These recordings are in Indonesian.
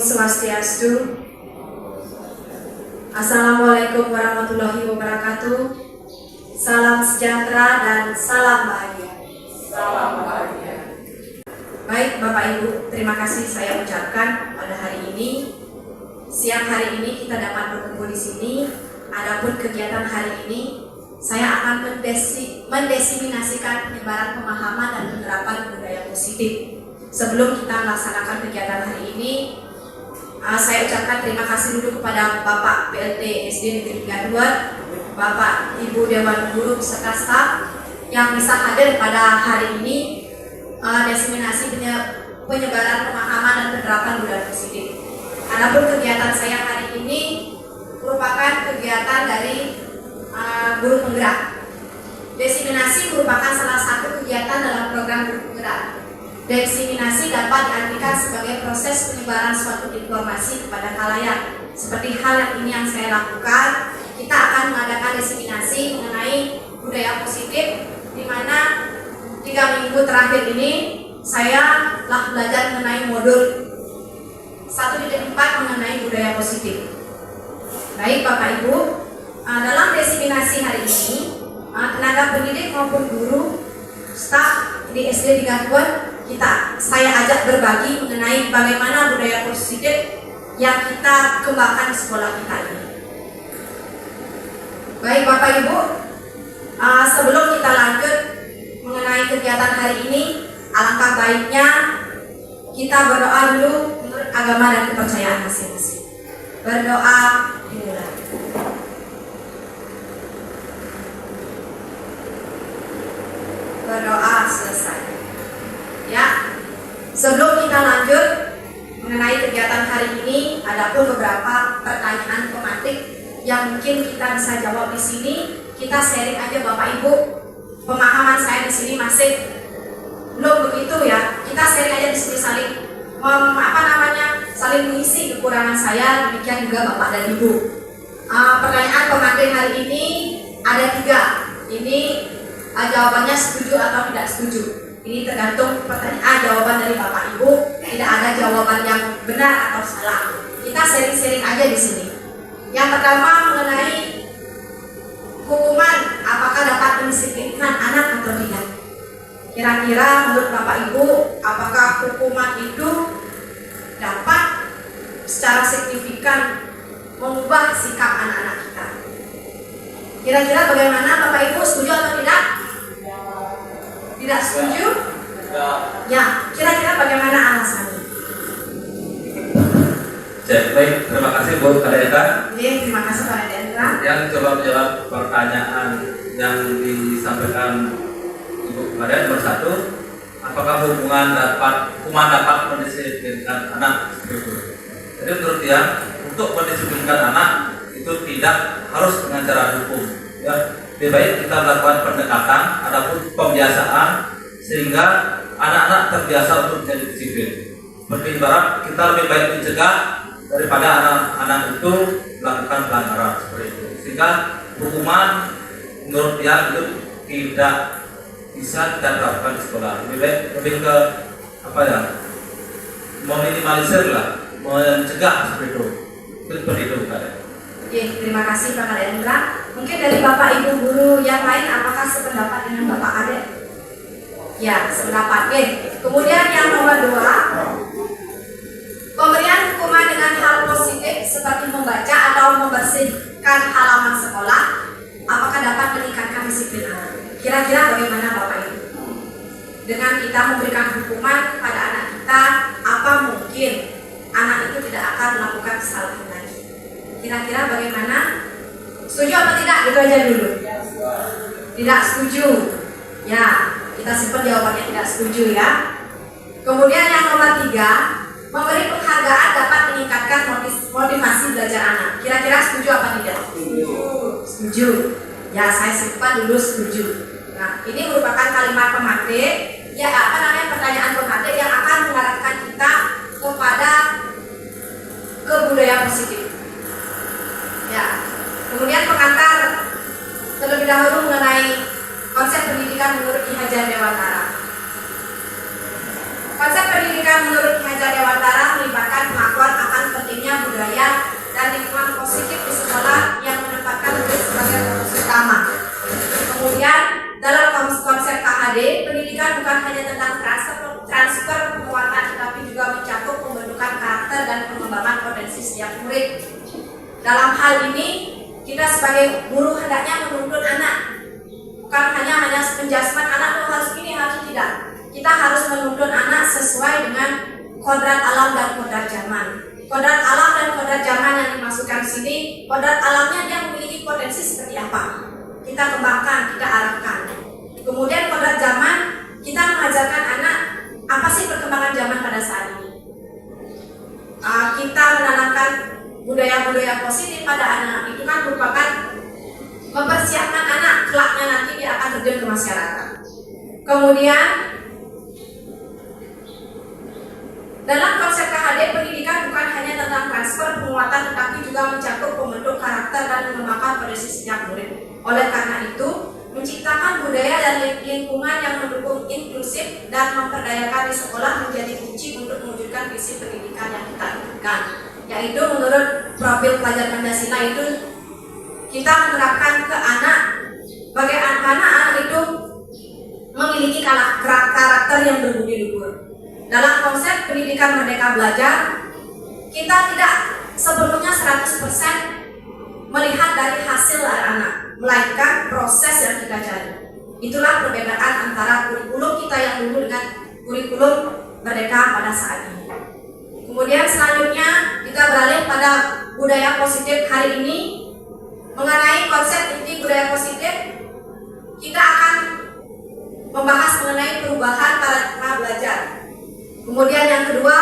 Swastiastu. Assalamualaikum warahmatullahi wabarakatuh. Salam sejahtera dan salam bahagia. Salam bahagia. Baik Bapak Ibu, terima kasih saya ucapkan pada hari ini. Siang hari ini kita dapat berkumpul di sini. Adapun kegiatan hari ini, saya akan mendesiminasikan penyebaran pemahaman dan penerapan budaya positif. Sebelum kita melaksanakan kegiatan hari ini, saya ucapkan terima kasih dulu kepada Bapak PLT SD Negeri 32, Bapak Ibu Dewan Guru beserta staf yang bisa hadir pada hari ini, desiminasi penyebaran pemahaman dan penerapan budaya positif. Adapun kegiatan saya hari ini merupakan kegiatan dari guru penggerak. Desiminasi merupakan salah satu kegiatan dalam program guru penggerak. Desiminasi dapat diartikan sebagai proses penyebaran suatu informasi kepada khalayak. Seperti hal yang ini yang saya lakukan, kita akan mengadakan desiminasi mengenai budaya positif, di mana 3 minggu terakhir ini saya telah belajar mengenai modul 1.4 mengenai budaya positif. Baik Bapak Ibu, dalam desiminasi hari ini, tenaga pendidik maupun guru, staf di SD 32 saya ajak berbagi mengenai bagaimana budaya positif yang kita kembangkan di sekolah kita ini. Baik Bapak Ibu, sebelum kita lanjut mengenai kegiatan hari ini, alangkah baiknya kita berdoa dulu menurut agama dan kepercayaan masing-masing. Berdoa dimulai. Berdoa selesai. Ya, sebelum kita lanjut mengenai kegiatan hari ini, adapun beberapa pertanyaan tematik yang mungkin kita bisa jawab di sini. Kita sharing aja Bapak Ibu. Pemahaman saya di sini masih belum begitu ya. Kita sharing aja di sini saling saling mengisi kekurangan saya. Demikian juga Bapak dan Ibu. Pertanyaan tematik hari ini ada 3. Ini jawabannya setuju atau tidak setuju. Ini tergantung pertanyaan jawaban dari Bapak Ibu. Tidak ada jawaban yang benar atau salah. Kita sharing-sharing aja di sini. Yang pertama mengenai hukuman, apakah dapat mendisiplinkan anak atau tidak? Kira-kira menurut Bapak Ibu, apakah hukuman itu dapat secara signifikan mengubah sikap anak-anak kita? Kira-kira bagaimana Bapak Ibu, setuju atau tidak? Tidak setuju? Ya, kira-kira bagaimana alasannya? Baik, terima kasih Bu Kadendra. Terima kasih Pak Kadendra. Yang coba menjawab pertanyaan yang disampaikan Ibu kemarin nomor 1, apakah hukuman dapat mendisiplinkan anak? Jadi menurut dia, untuk mendisiplinkan anak itu tidak harus dengan cara hukum. Ya, lebih baik kita melakukan pendekatan, adapun pembiasaan sehingga anak-anak terbiasa untuk menjadi disiplin. Seperti ibarat kita lebih baik mencegah daripada anak-anak itu melakukan pelanggaran seperti itu. Sehingga hukuman menurut dia itu tidak bisa kita terapkan di sekolah. Lebih ke meminimalisir lah, mencegah seperti itu. Seperti itu bukan? Oke, terima kasih Pak Kadendra. Mungkin dari Bapak Ibu guru yang lain, apakah sependapat dengan Bapak Ade? Ya, sependapat. Oke. Kemudian yang nomor 2, pemberian hukuman dengan hal positif seperti membaca atau membersihkan halaman sekolah, apakah dapat meningkatkan disiplin anak? Kira-kira bagaimana Bapak Ibu? Dengan kita memberikan hukuman kepada anak kita, apa mungkin anak itu tidak akan melakukan kesalahan lagi? Kira-kira bagaimana? Setuju atau tidak? Itu aja dulu. Tidak setuju. Ya, kita simpan jawabannya tidak setuju ya. Kemudian yang nomor 3, memberi penghargaan dapat meningkatkan motivasi belajar anak. Kira-kira setuju apa tidak? Setuju. Ya, saya simpan dulu setuju. Nah, ini merupakan kalimat pemantik. Ya, pertanyaan pemantik yang akan mengarahkan kita kepada kebudayaan positif. Ya. Kemudian pengantar terlebih dahulu mengenai konsep pendidikan menurut Ki Hajar Dewantara. Konsep pendidikan menurut Ki Hajar Dewantara melibatkan pengakuan akan pentingnya budaya dan lingkungan positif di sekolah yang menempatkan murid sebagai fokus utama. Kemudian dalam konsep KHD, pendidikan bukan hanya tentang transfer penguatan, tetapi juga mencakup pembentukan karakter dan pengembangan potensi setiap murid. Dalam hal ini, kita sebagai guru hendaknya menuntun anak, bukan hanya menjudgment anak tuh harus ini harus tidak. Kita harus menuntun anak sesuai dengan kodrat alam dan kodrat zaman. Kodrat alam dan kodrat zaman yang dimasukkan di sini, kodrat alamnya dia memiliki potensi seperti apa? Kita kembangkan, kita arahkan. Kemudian kodrat zaman, kita mengajarkan anak apa sih perkembangan zaman pada saat ini. Kita menanamkan budaya-budaya positif pada anak, itu kan merupakan mempersiapkan anak kelaknya nanti dia akan terjun ke masyarakat. Kemudian dalam konsep KHD, pendidikan bukan hanya tentang transfer penguatan, tetapi juga mencakup pembentuk karakter dan mengembangkan potensi setiap murid. Oleh karena itu, menciptakan budaya dan lingkungan yang mendukung inklusif dan memperdayakan di sekolah menjadi kunci untuk mewujudkan visi pendidikan yang kita inginkan. Yaitu menurut profil pelajar Pancasila itu kita menerapkan ke anak bagaimana anak itu memiliki karakter yang berbudi luhur. Dalam konsep pendidikan merdeka belajar, kita tidak sepenuhnya 100% melihat dari hasil anak, melainkan proses yang kita cari. Itulah perbedaan antara kurikulum kita yang dulu dengan kurikulum merdeka pada saat ini. Kemudian selanjutnya kita beralih pada budaya positif hari ini. Mengenai konsep inti budaya positif, kita akan membahas mengenai perubahan paradigma belajar. Kemudian yang kedua,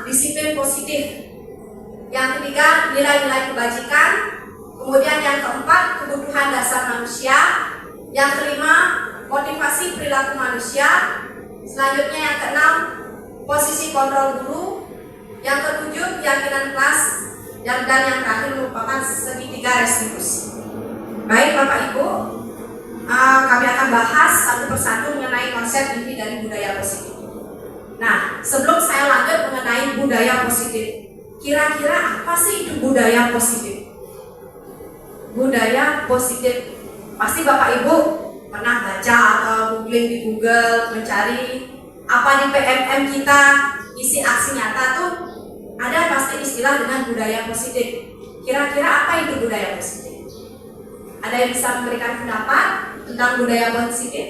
disiplin positif. Yang ketiga, nilai-nilai kebajikan. Kemudian yang keempat, kebutuhan dasar manusia. Yang kelima, motivasi perilaku manusia. Selanjutnya yang keenam, posisi kontrol guru. Yang ketujuh, keyakinan kelas. Dan yang terakhir merupakan segitiga restitusi. Baik Bapak Ibu, kami akan bahas satu persatu mengenai konsep inti dari budaya positif. Nah, sebelum saya lanjut mengenai budaya positif, kira-kira apa sih itu budaya positif? Budaya positif, pasti Bapak Ibu pernah baca atau googling di Google, mencari apa di PMM kita, isi aksi nyata tuh ada pasti istilah dengan budaya positif. Kira-kira apa itu budaya positif? Ada yang bisa memberikan pendapat tentang budaya positif?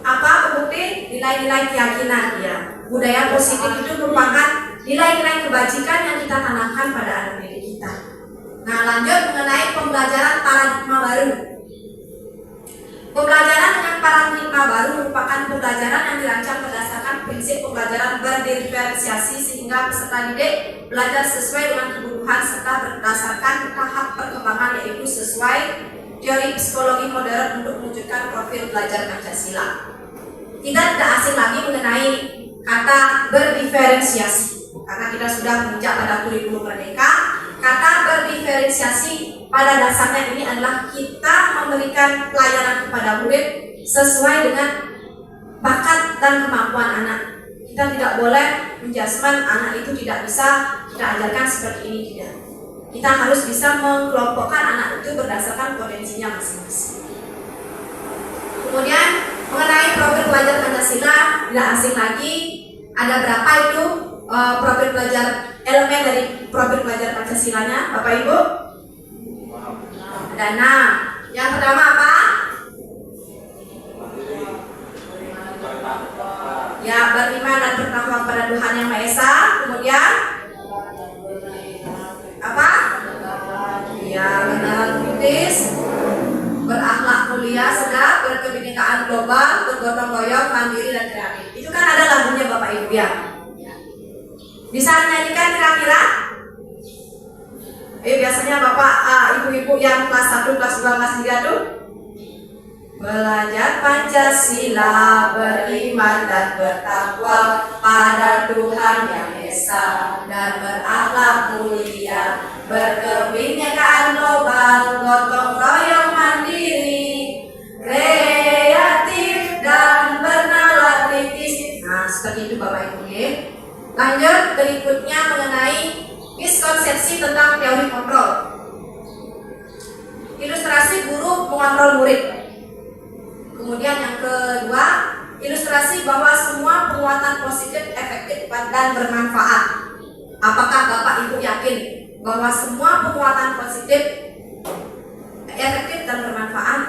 Apa pembukti nilai-nilai keyakinan ya? Budaya positif itu merupakan nilai-nilai kebajikan yang kita tanamkan pada anak didik kita. Nah, lanjut mengenai pembelajaran paradigma baru. Pembelajaran dengan paradigma baru merupakan pembelajaran yang dirancang berdasarkan prinsip pembelajaran berdiferensiasi sehingga peserta didik belajar sesuai dengan kebutuhan serta berdasarkan tahap perkembangan, yaitu sesuai teori psikologi modern untuk mewujudkan profil belajar Pancasila. Kita tidak asing lagi mengenai kata berdiferensiasi karena kita sudah menginjak pada kurikulum merdeka. Kata berdiferensiasi pada dasarnya ini adalah kita memberikan pelayanan kepada murid sesuai dengan bakat dan kemampuan anak. Kita tidak boleh menjudgment anak itu tidak bisa kita ajarkan seperti ini, tidak. Kita harus bisa mengelompokkan anak itu berdasarkan potensinya masing-masing. Kemudian mengenai profil pelajar Pancasila, tidak asing lagi ada berapa itu profil pelajar, elemen dari profil pelajar Pancasilanya, Bapak Ibu? Ada 6. Yang pertama apa? Ya, beriman dan bertakwa kepada Tuhan Yang Maha Esa. Kemudian apa? Ya, kenalan kritis, berakhlak mulia, sedap, berkebinekaan global, bergotong royong, mandiri dan kreatif. Itu kan ada lagunya Bapak Ibu ya. Bisa dinyanyikan kira-kira? Biasanya Bapak Ibu-ibu yang kelas 1, kelas 2, kelas 3 tuh belajar Pancasila, beriman dan bertakwa pada Tuhan Yang Esa, dan berakhlak mulia, berkebinekaan global, gotong royong mandiri, kreatif dan bernalar kritis. Nah, seperti Oke. Lanjut berikutnya mengenai miskonsepsi tentang teori kontrol. Ilustrasi guru mengontrol murid. Kemudian yang kedua, ilustrasi bahwa semua penguatan positif efektif dan bermanfaat. Apakah Bapak Ibu yakin bahwa semua penguatan positif efektif dan bermanfaat?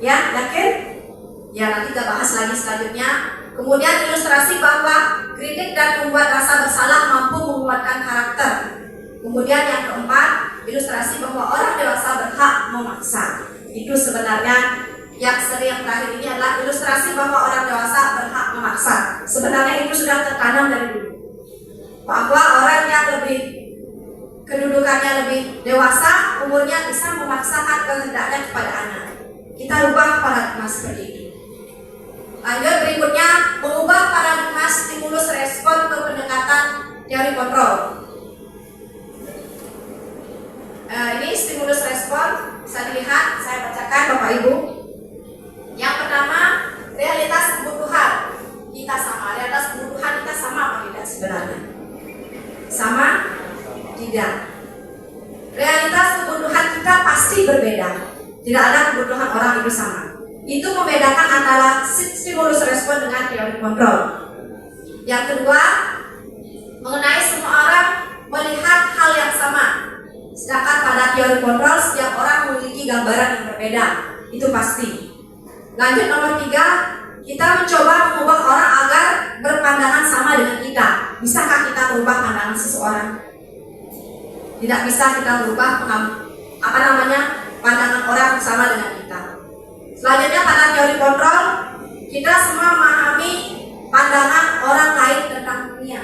Ya, yakin? Ya, nanti kita bahas lagi selanjutnya. Kemudian ilustrasi bahwa kritik dan membuat rasa bersalah mampu menguatkan karakter. Kemudian yang keempat, ilustrasi bahwa orang dewasa berhak memaksa. Itu sebenarnya yang terakhir ini adalah ilustrasi bahwa orang dewasa berhak memaksa. Sebenarnya itu sudah tertanam dari dulu, bahwa orang yang kedudukannya lebih dewasa umurnya bisa memaksakan kehendaknya kepada anak. Kita rubah paradigma seperti itu. Lanjut berikutnya, mengubah paradigma stimulus respon ke pendekatan teori kontrol. Ini stimulus respon bisa dilihat, saya bacakan Bapak Ibu. Yang pertama, realitas kebutuhan kita sama. Realitas kebutuhan kita sama apa tidak sebenarnya? Sama? Tidak. Realitas kebutuhan kita pasti berbeda. Tidak ada kebutuhan orang itu sama. Itu membedakan antara stimulus respon dengan teori kontrol. Yang kedua, mengenai semua orang melihat hal yang sama. Sedangkan pada teori kontrol setiap orang memiliki gambaran yang berbeda. Itu pasti. Lanjut nomor 3, kita mencoba mengubah orang agar berpandangan sama dengan kita. Bisakah kita merubah pandangan seseorang? Tidak bisa kita merubah pandangan orang sama dengan kita. Selanjutnya pada teori kontrol, kita semua memahami pandangan orang lain tentang dunia.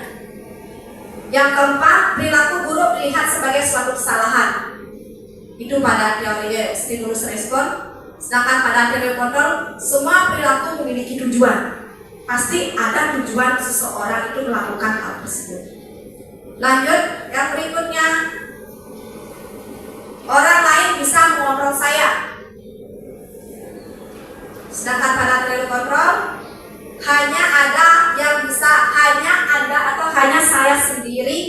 Yang keempat, perilaku buruk dilihat sebagai suatu kesalahan. Itu pada teori stimulus respon. Sedangkan pada teori kontrol, semua perilaku memiliki tujuan. Pasti ada tujuan seseorang itu melakukan hal tersebut. Lanjut, yang berikutnya, orang lain bisa mengontrol saya. Sedangkan pada teori kontrol, hanya saya sendiri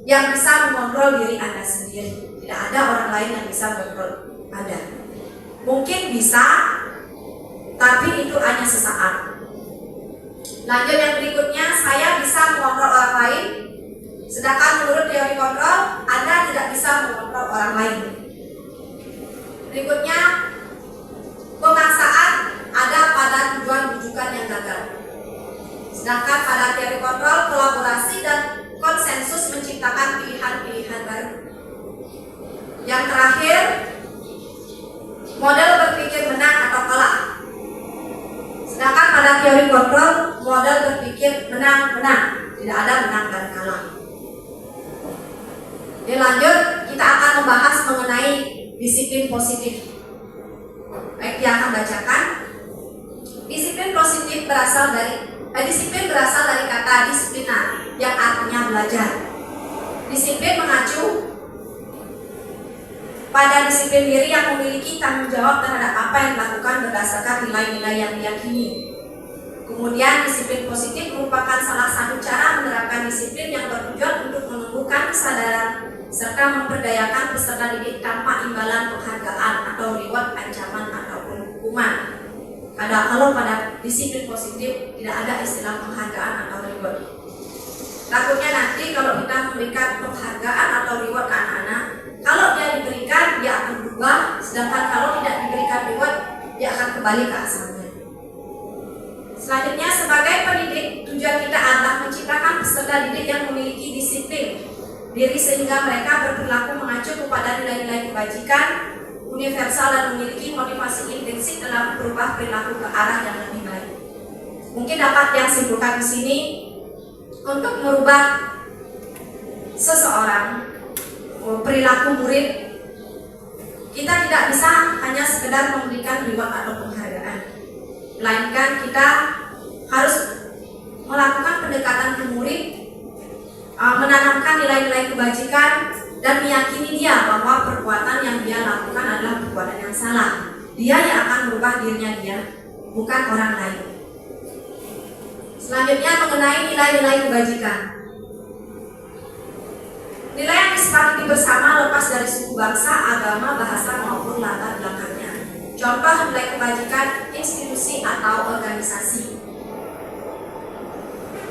yang bisa mengontrol diri Anda sendiri. Tidak ada orang lain yang bisa mengontrol Anda. Mungkin bisa, tapi itu hanya sesaat. Lanjut yang berikutnya, saya bisa mengontrol orang lain. Sedangkan menurut teori kontrol, Anda tidak bisa mengontrol orang lain. Berikutnya, pemaksaan ada pada tujuan rujukan yang gagal. Sedangkan pada teori kontrol, kolaborasi dan konsensus menciptakan pilihan-pilihan baru. Yang terakhir, model berpikir menang atau kalah. Sedangkan pada teori kontrol, model berpikir menang-menang. Tidak ada menang dan kalah. Oke, lanjut, kita akan membahas mengenai disiplin positif. Baik, yang akan bacakan. Disiplin positif berasal dari kata disiplina yang artinya belajar. Disiplin mengacu pada disiplin diri yang memiliki tanggung jawab terhadap apa yang dilakukan berdasarkan nilai-nilai yang diyakini. Kemudian disiplin positif merupakan salah satu cara menerapkan disiplin yang bertujuan untuk menumbuhkan kesadaran serta memperdayakan peserta didik tanpa imbalan penghargaan atau reward, ancaman ataupun hukuman. Kalau pada disiplin positif tidak ada istilah penghargaan atau reward. Takutnya nanti kalau kita memberikan penghargaan atau reward ke anak-anak, kalau dia diberikan dia akan berubah, sedangkan kalau tidak diberikan reward dia akan kembali ke asalnya. Selanjutnya, sebagai pendidik, tujuan kita adalah menciptakan peserta didik yang memiliki disiplin diri sehingga mereka berperilaku mengacu kepada nilai-nilai kebajikan universal dan memiliki motivasi intrinsik dalam berubah perilaku ke arah yang lebih baik. Mungkin dapat yang simpulkan di sini, untuk merubah seseorang, perilaku murid, kita tidak bisa hanya sekedar memberikan reward atau penghargaan, melainkan kita harus melakukan pendekatan ke murid, menanamkan nilai-nilai kebajikan dan meyakini dia bahwa perbuatan yang dia lakukan adalah perbuatan yang salah. Dia yang akan merubah dirinya dia, bukan orang lain. Selanjutnya mengenai nilai-nilai kebajikan. Nilai yang disepakati bersama lepas dari suku bangsa, agama, bahasa maupun latar belakangnya. Contoh nilai kebajikan institusi atau organisasi.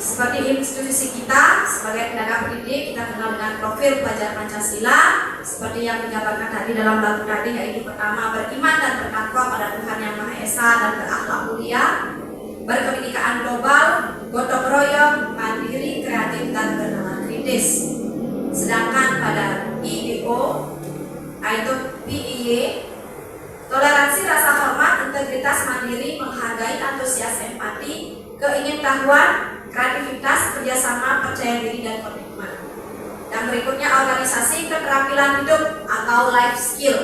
Seperti institusi kita sebagai tenaga pendidik, kita kenal dengan profil pelajar Pancasila seperti yang dijabarkan tadi dalam lagu tadi, yaitu pertama beriman dan bertakwa pada Tuhan Yang Maha Esa dan berakhlak mulia, berkebinekaan global, gotong royong, mandiri, kreatif dan bernalar kritis. Sedangkan pada IBO, yaitu PIY, toleransi, rasa hormat, integritas, mandiri, menghargai, antusias, empati, keingintahuan, kreativitas, kerjasama, percaya diri, dan komitmen. Dan berikutnya organisasi, keterampilan hidup atau life skill.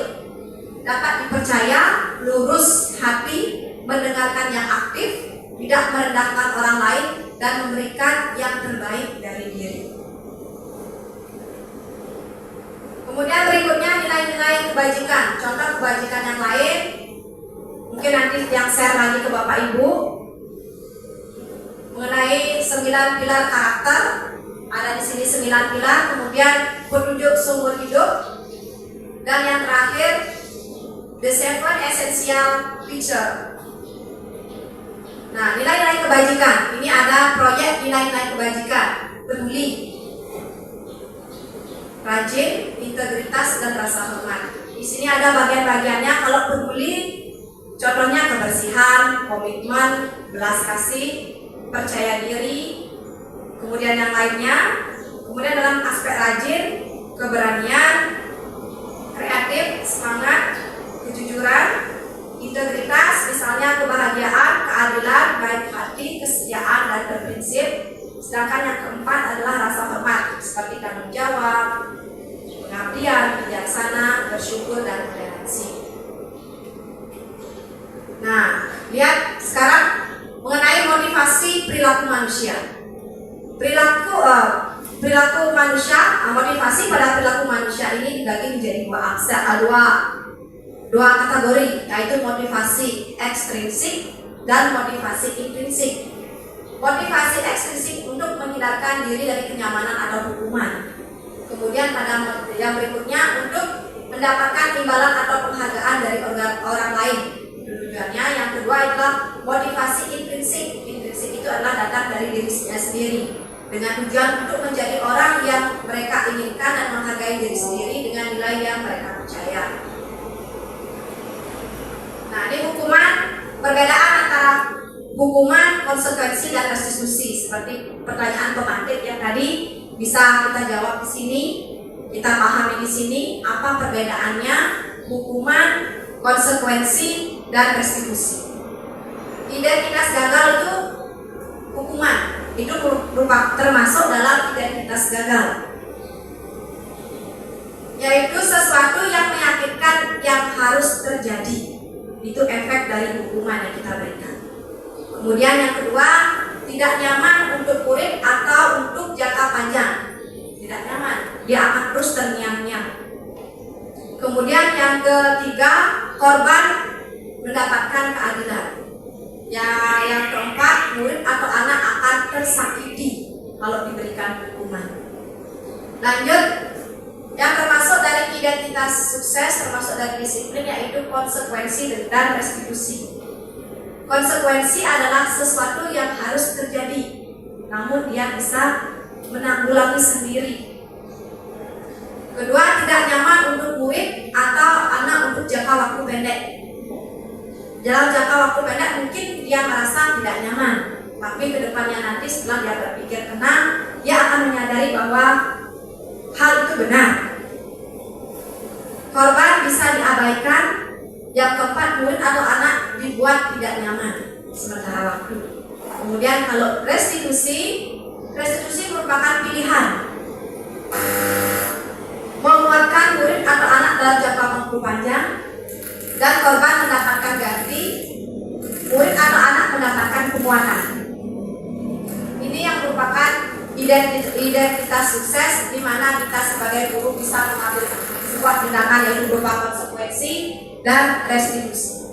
Dapat dipercaya, lurus hati, mendengarkan yang aktif, tidak merendahkan orang lain, dan memberikan yang terbaik dari diri. Kemudian berikutnya nilai-nilai kebajikan. Contoh kebajikan yang lain, mungkin nanti yang share lagi ke Bapak Ibu, mengenai 9 pilar karakter. Ada di sini 9 pilar. Kemudian petunjuk sumber hidup, dan yang terakhir the 7 essential feature. Nah, nilai-nilai kebajikan ini ada proyek nilai-nilai kebajikan: peduli, rajin, integritas, dan rasa hormat. Di sini ada bagian-bagiannya. Kalau peduli, contohnya kebersihan, komitmen, belas kasih, percaya diri, kemudian yang lainnya. Kemudian dalam aspek rajin, keberanian, kreatif, semangat, kejujuran, integritas, misalnya kebahagiaan, keadilan, baik hati, kesetiaan, dan berprinsip. Sedangkan yang keempat adalah rasa hormat, seperti tanggung jawab, pengabdian, bijaksana, bersyukur, dan toleransi. Nah, lihat sekarang mengenai motivasi perilaku manusia. Perilaku manusia, motivasi pada perilaku manusia ini dibagi menjadi dua kategori, yaitu motivasi ekstrinsik dan motivasi intrinsik. Motivasi ekstrinsik untuk menghindarkan diri dari kenyamanan atau hukuman. Kemudian pada yang berikutnya untuk mendapatkan imbalan atau penghargaan dari orang lain. Tujuannya yang kedua adalah motivasi intrinsik. Intrinsik itu adalah datang dari dirinya sendiri, dengan tujuan untuk menjadi orang yang mereka inginkan dan menghargai diri sendiri dengan nilai yang mereka percaya. Nah, ini hukuman, perbedaan antara hukuman, konsekuensi, dan restitusi. Seperti pertanyaan pemantik yang tadi bisa kita jawab di sini, kita pahami di sini apa perbedaannya hukuman, konsekuensi, dan restitusi. Identitas gagal itu hukuman, itu termasuk dalam identitas gagal, yaitu sesuatu yang menyakitkan yang harus terjadi. Itu efek dari hukuman yang kita berikan. Kemudian yang kedua, tidak nyaman untuk murid atau untuk jangka panjang. Tidak nyaman, dia akan terus terngiang-ngiang. Kemudian yang ketiga, korban mendapatkan keadilan. Ya, yang keempat, murid atau anak akan tersakiti kalau diberikan hukuman. Lanjut, yang termasuk dari identitas sukses, termasuk dari disiplin, yaitu konsekuensi dan restitusi. Konsekuensi adalah sesuatu yang harus terjadi, namun dia bisa menanggulangi sendiri. Kedua, tidak nyaman untuk murid atau anak untuk jangka waktu pendek. Dalam jangka waktu pendek mungkin dia merasa tidak nyaman, tapi kedepannya nanti setelah dia berpikir tenang, dia akan menyadari bahwa hal itu benar. Korban bisa diabaikan. Yang keempat, murid atau anak dibuat tidak nyaman sementara waktu. Kemudian kalau restitusi merupakan pilihan. Menguatkan murid atau anak dalam jangka waktu panjang, dan korban mendapatkan ganti, murid atau anak mendapatkan penguatan. Ini yang merupakan identitas sukses, di mana kita sebagai guru bisa mengambil sebuah tindakan yaitu berupa konsekuensi dan restitusi.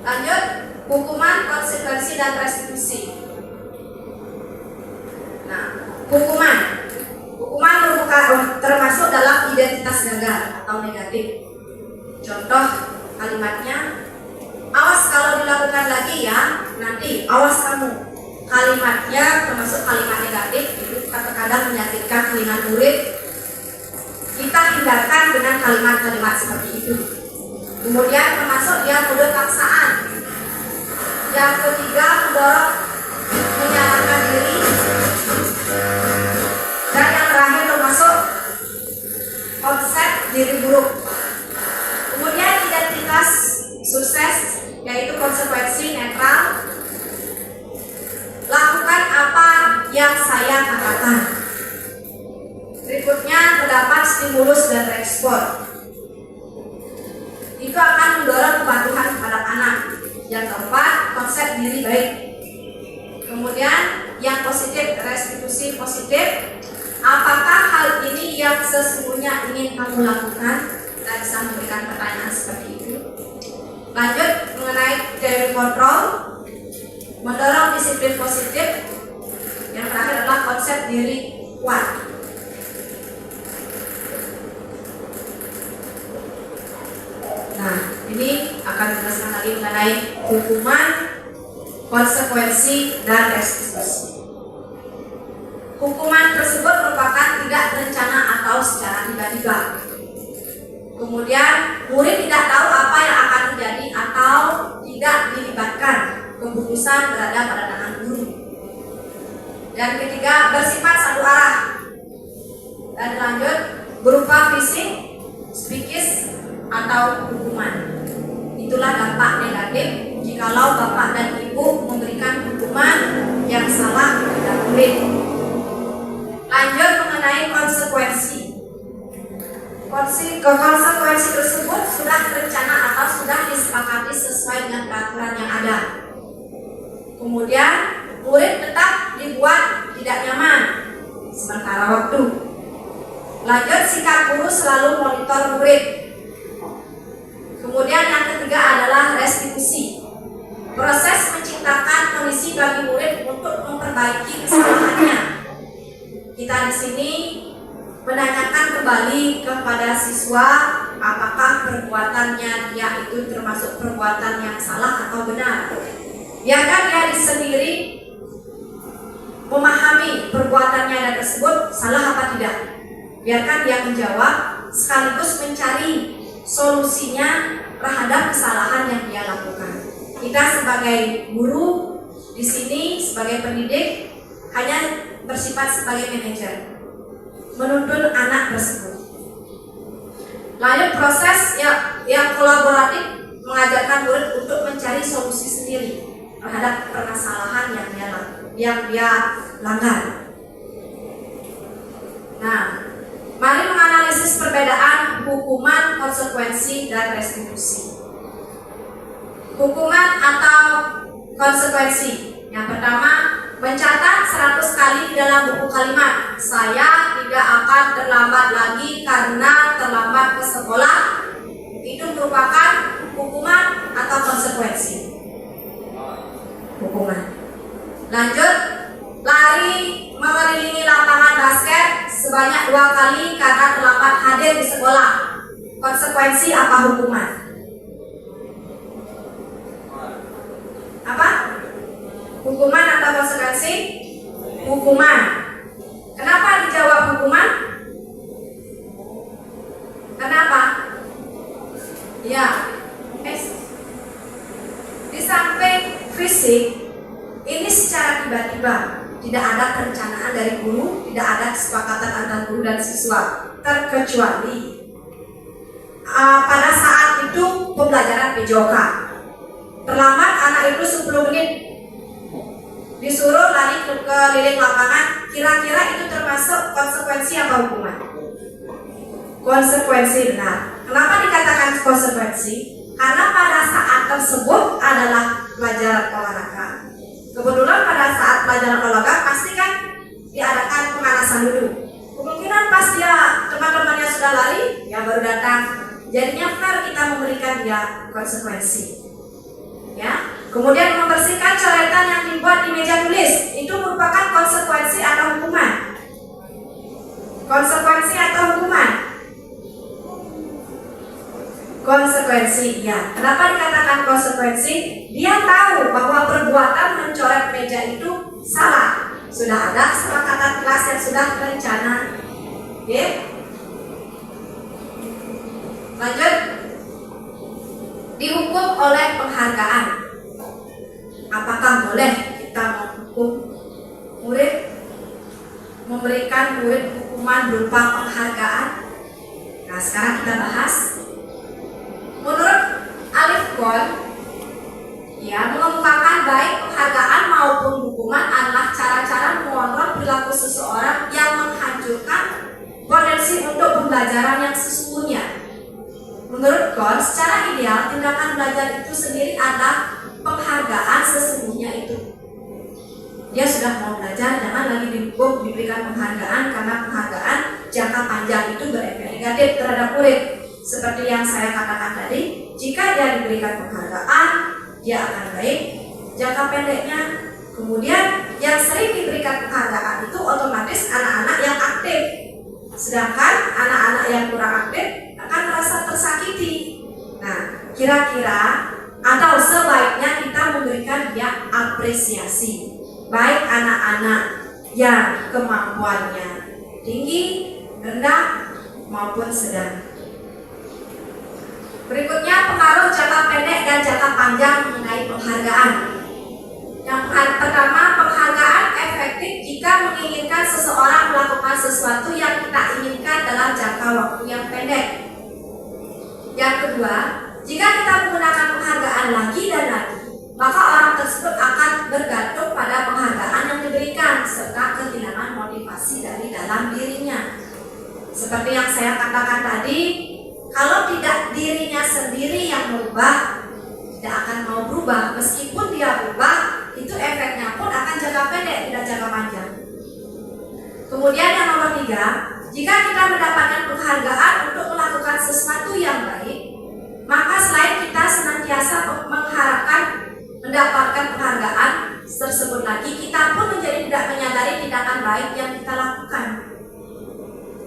Lanjut, hukuman, konsekuensi, dan restitusi. Nah, hukuman merupakan termasuk dalam identitas gagal atau negatif. Contoh kalimatnya, awas kalau dilakukan lagi ya, nanti awas kamu. Kalimatnya termasuk kalimat negatif, itu kadang-kadang menyakitkan telinga murid. Kita hindarkan dengan kalimat-kalimat seperti itu. Kemudian termasuk dia kode paksaan. Yang ketiga, mendorong menyalahkan diri. Dan yang terakhir termasuk konsep diri buruk. Kemudian identitas sukses, yaitu konsekuensi netral. Lakukan apa yang saya katakan. Berikutnya terdapat stimulus dan respon. Itu akan mendorong kepatuhan terhadap anak. Yang keempat, konsep diri baik. Kemudian yang positif, restitusi positif. Apakah hal ini yang sesungguhnya ingin kamu lakukan? Kita bisa memberikan pertanyaan seperti itu. Lanjut mengenai teori kontrol, mendorong disiplin positif. Yang terakhir adalah konsep diri kuat. Nah, ini akan menjelaskan lagi mengenai hukuman, konsekuensi, dan restitusi. Hukuman tersebut merupakan tidak terencana atau secara tiba-tiba. Kemudian murid tidak tahu apa yang akan terjadi atau tidak dilibatkan. Keputusan berada pada tangan guru. Dan ketiga, bersifat satu arah. Dan lanjut, berupa fisik, psikis, atau hukuman. Itulah dampak negatif jikalau bapak dan ibu memberikan hukuman yang salah kepada murid. Lanjut mengenai konsekuensi. Konsekuensi tersebut sudah terencana atau sudah disepakati sesuai dengan peraturan yang ada. Kemudian murid tetap dibuat tidak nyaman sementara waktu. Lanjut, sikap guru selalu monitor murid. Kemudian yang ketiga adalah restitusi. Proses menciptakan kondisi bagi murid untuk memperbaiki kesalahannya. Kita di sini menanyakan kembali kepada siswa apakah perbuatannya dia itu termasuk perbuatan yang salah atau benar. Biarkan dia sendiri memahami perbuatannya tersebut salah apa tidak. Biarkan dia menjawab sekaligus mencari solusinya terhadap kesalahan yang dia lakukan. Kita sebagai guru di sini sebagai pendidik hanya bersifat sebagai manajer, menuntun anak tersebut. Lalu proses yang kolaboratif mengajarkan murid untuk mencari solusi sendiri terhadap permasalahan yang dia langgar. Nah, mari menganalisis perbedaan hukuman, konsekuensi, dan restitusi. Hukuman atau konsekuensi. Yang pertama, mencatat 100 kali di dalam buku kalimat, saya tidak akan terlambat lagi karena terlambat ke sekolah. Itu merupakan hukuman atau konsekuensi. Hukuman. Lanjut, lari mengelilingi lapangan basket sebanyak 2 kali karena terlambat hadir di sekolah. Konsekuensi apa hukuman? Apa? Hukuman atau konsekuensi? Hukuman. Kenapa dijawab hukuman? Kenapa? Ya, di samping fisik, ini secara tiba-tiba, tidak ada perencanaan dari guru, tidak ada kesepakatan antara guru dan siswa, terkecuali pada saat itu pembelajaran PJOK. Terlambat anak itu 10 menit, disuruh lari ke keliling lapangan. Kira-kira itu termasuk konsekuensi apa hukuman? Konsekuensi, benar. Kenapa dikatakan konsekuensi? Karena pada saat tersebut adalah pelajaran olahraga. Kebetulan pada saat pelajaran olahraga pasti kan diadakan pemanasan dulu. Kemungkinan pas dia teman-temannya sudah lari, ya baru datang. Jadinya fair kita memberikan dia konsekuensi. Ya, Kemudian membersihkan coretan yang dibuat di meja tulis, itu merupakan konsekuensi atau hukuman. Konsekuensi atau hukuman? Konsekuensi, ya. Kenapa dikatakan konsekuensi? Dia tahu bahwa perbuatan mencoret meja itu salah. Sudah ada kesepakatan kelas yang sudah terencana. Oke? Lanjut. Dihukum oleh penghargaan. Apakah boleh kita menghukum murid? Memberikan murid hukuman berupa penghargaan? Nah, sekarang kita bahas. Menurut Alif Ghul, ya, mengemukakan baik penghargaan maupun hukuman adalah cara-cara mengontrol perilaku seseorang yang menghancurkan potensi untuk pembelajaran yang sesungguhnya. Menurut Ghul, secara ideal tindakan belajar itu sendiri adalah penghargaan sesungguhnya itu. Dia sudah mau belajar, jangan lagi dihukum, diberikan penghargaan, karena penghargaan jangka panjang itu berefek negatif terhadap murid. Seperti yang saya katakan tadi, jika dia diberikan penghargaan, dia akan baik jangka pendeknya. Kemudian yang sering diberikan penghargaan itu otomatis anak-anak yang aktif, sedangkan anak-anak yang kurang aktif akan merasa tersakiti. Nah, kira-kira atau sebaiknya kita memberikan dia apresiasi, baik anak-anak yang kemampuannya tinggi, rendah, maupun sedang. Berikutnya pengaruh jangka pendek dan jangka panjang mengenai penghargaan. Yang pertama, penghargaan efektif jika menginginkan seseorang melakukan sesuatu yang kita inginkan dalam jangka waktu yang pendek. Yang kedua, jika kita menggunakan penghargaan lagi dan lagi, maka orang tersebut akan bergantung pada penghargaan yang diberikan serta kehilangan motivasi dari dalam dirinya. Seperti yang saya katakan tadi, kalau tidak dirinya sendiri yang berubah, tidak akan mau berubah. Meskipun dia berubah, itu efeknya pun akan jangka pendek, tidak jangka panjang. Kemudian yang nomor 3, jika kita mendapatkan penghargaan untuk melakukan sesuatu yang baik, maka selain kita senantiasa mengharapkan mendapatkan penghargaan tersebut lagi, kita pun menjadi tidak menyadari tindakan baik yang kita lakukan.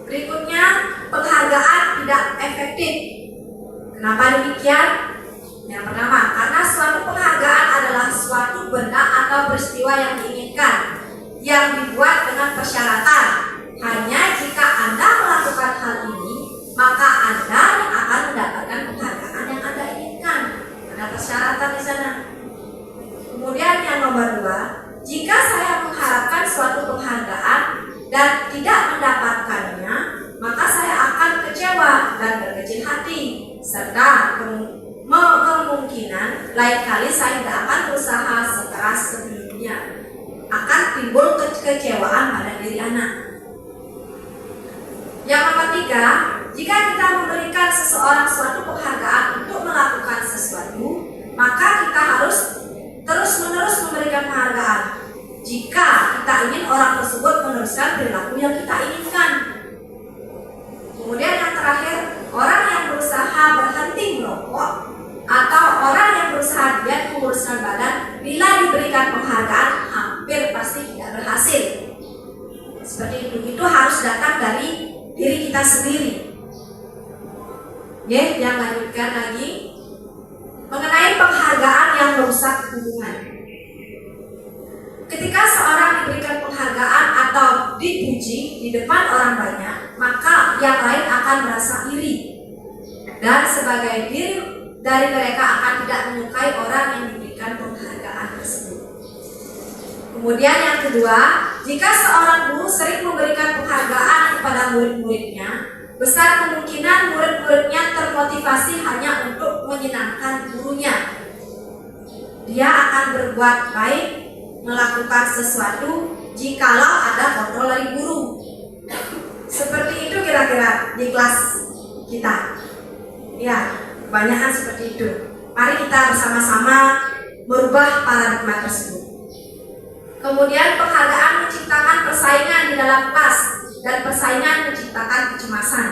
Berikutnya, penghargaan tidak efektif. Kenapa demikian? Yang pertama, karena suatu penghargaan adalah suatu benda atau peristiwa yang diinginkan, yang dibuat dengan persyaratan. Hanya jika Anda melakukan hal ini, maka Anda yang akan mendapatkan penghargaan yang Anda inginkan. Ada persyaratan di sana. Kemudian yang nomor 2, jika saya mengharapkan suatu penghargaan dan tidak mendapatkannya, maka saya akan kecewa dan berkecil hati, serta kemungkinan lain kali saya tidak akan berusaha sekeras sebelumnya. Akan timbul kekecewaan pada diri anak. Yang nomor 3, jika kita memberikan seseorang suatu penghargaan untuk melakukan sesuatu, maka kita harus terus-menerus memberikan penghargaan. Jika kita ingin orang tersebut meneruskan perilaku yang kita inginkan. Kemudian yang terakhir, orang yang berusaha berhenti merokok atau orang yang berusaha diet menguruskan badan, bila diberikan penghargaan hampir pasti tidak berhasil. Seperti itu harus datang dari diri kita sendiri. Yang lanjutkan lagi mengenai penghargaan yang merusak hubungan. Ketika seorang diberikan penghargaan atau dipuji di depan orang banyak, maka yang lain akan merasa iri, dan sebagai diri dari mereka akan tidak menyukai orang yang diberikan penghargaan tersebut. Kemudian yang kedua, jika seorang guru sering memberikan penghargaan kepada murid-muridnya, besar kemungkinan murid-muridnya termotivasi hanya untuk menyenangkan gurunya. Dia akan berbuat baik, melakukan sesuatu jikalau ada kontrol dari guru. Seperti itu kira-kira di kelas kita. Ya, kebanyakan seperti itu. Mari kita bersama-sama merubah paradigma tersebut. Kemudian penghargaan menciptakan persaingan di dalam kelas, dan persaingan menciptakan kecemasan.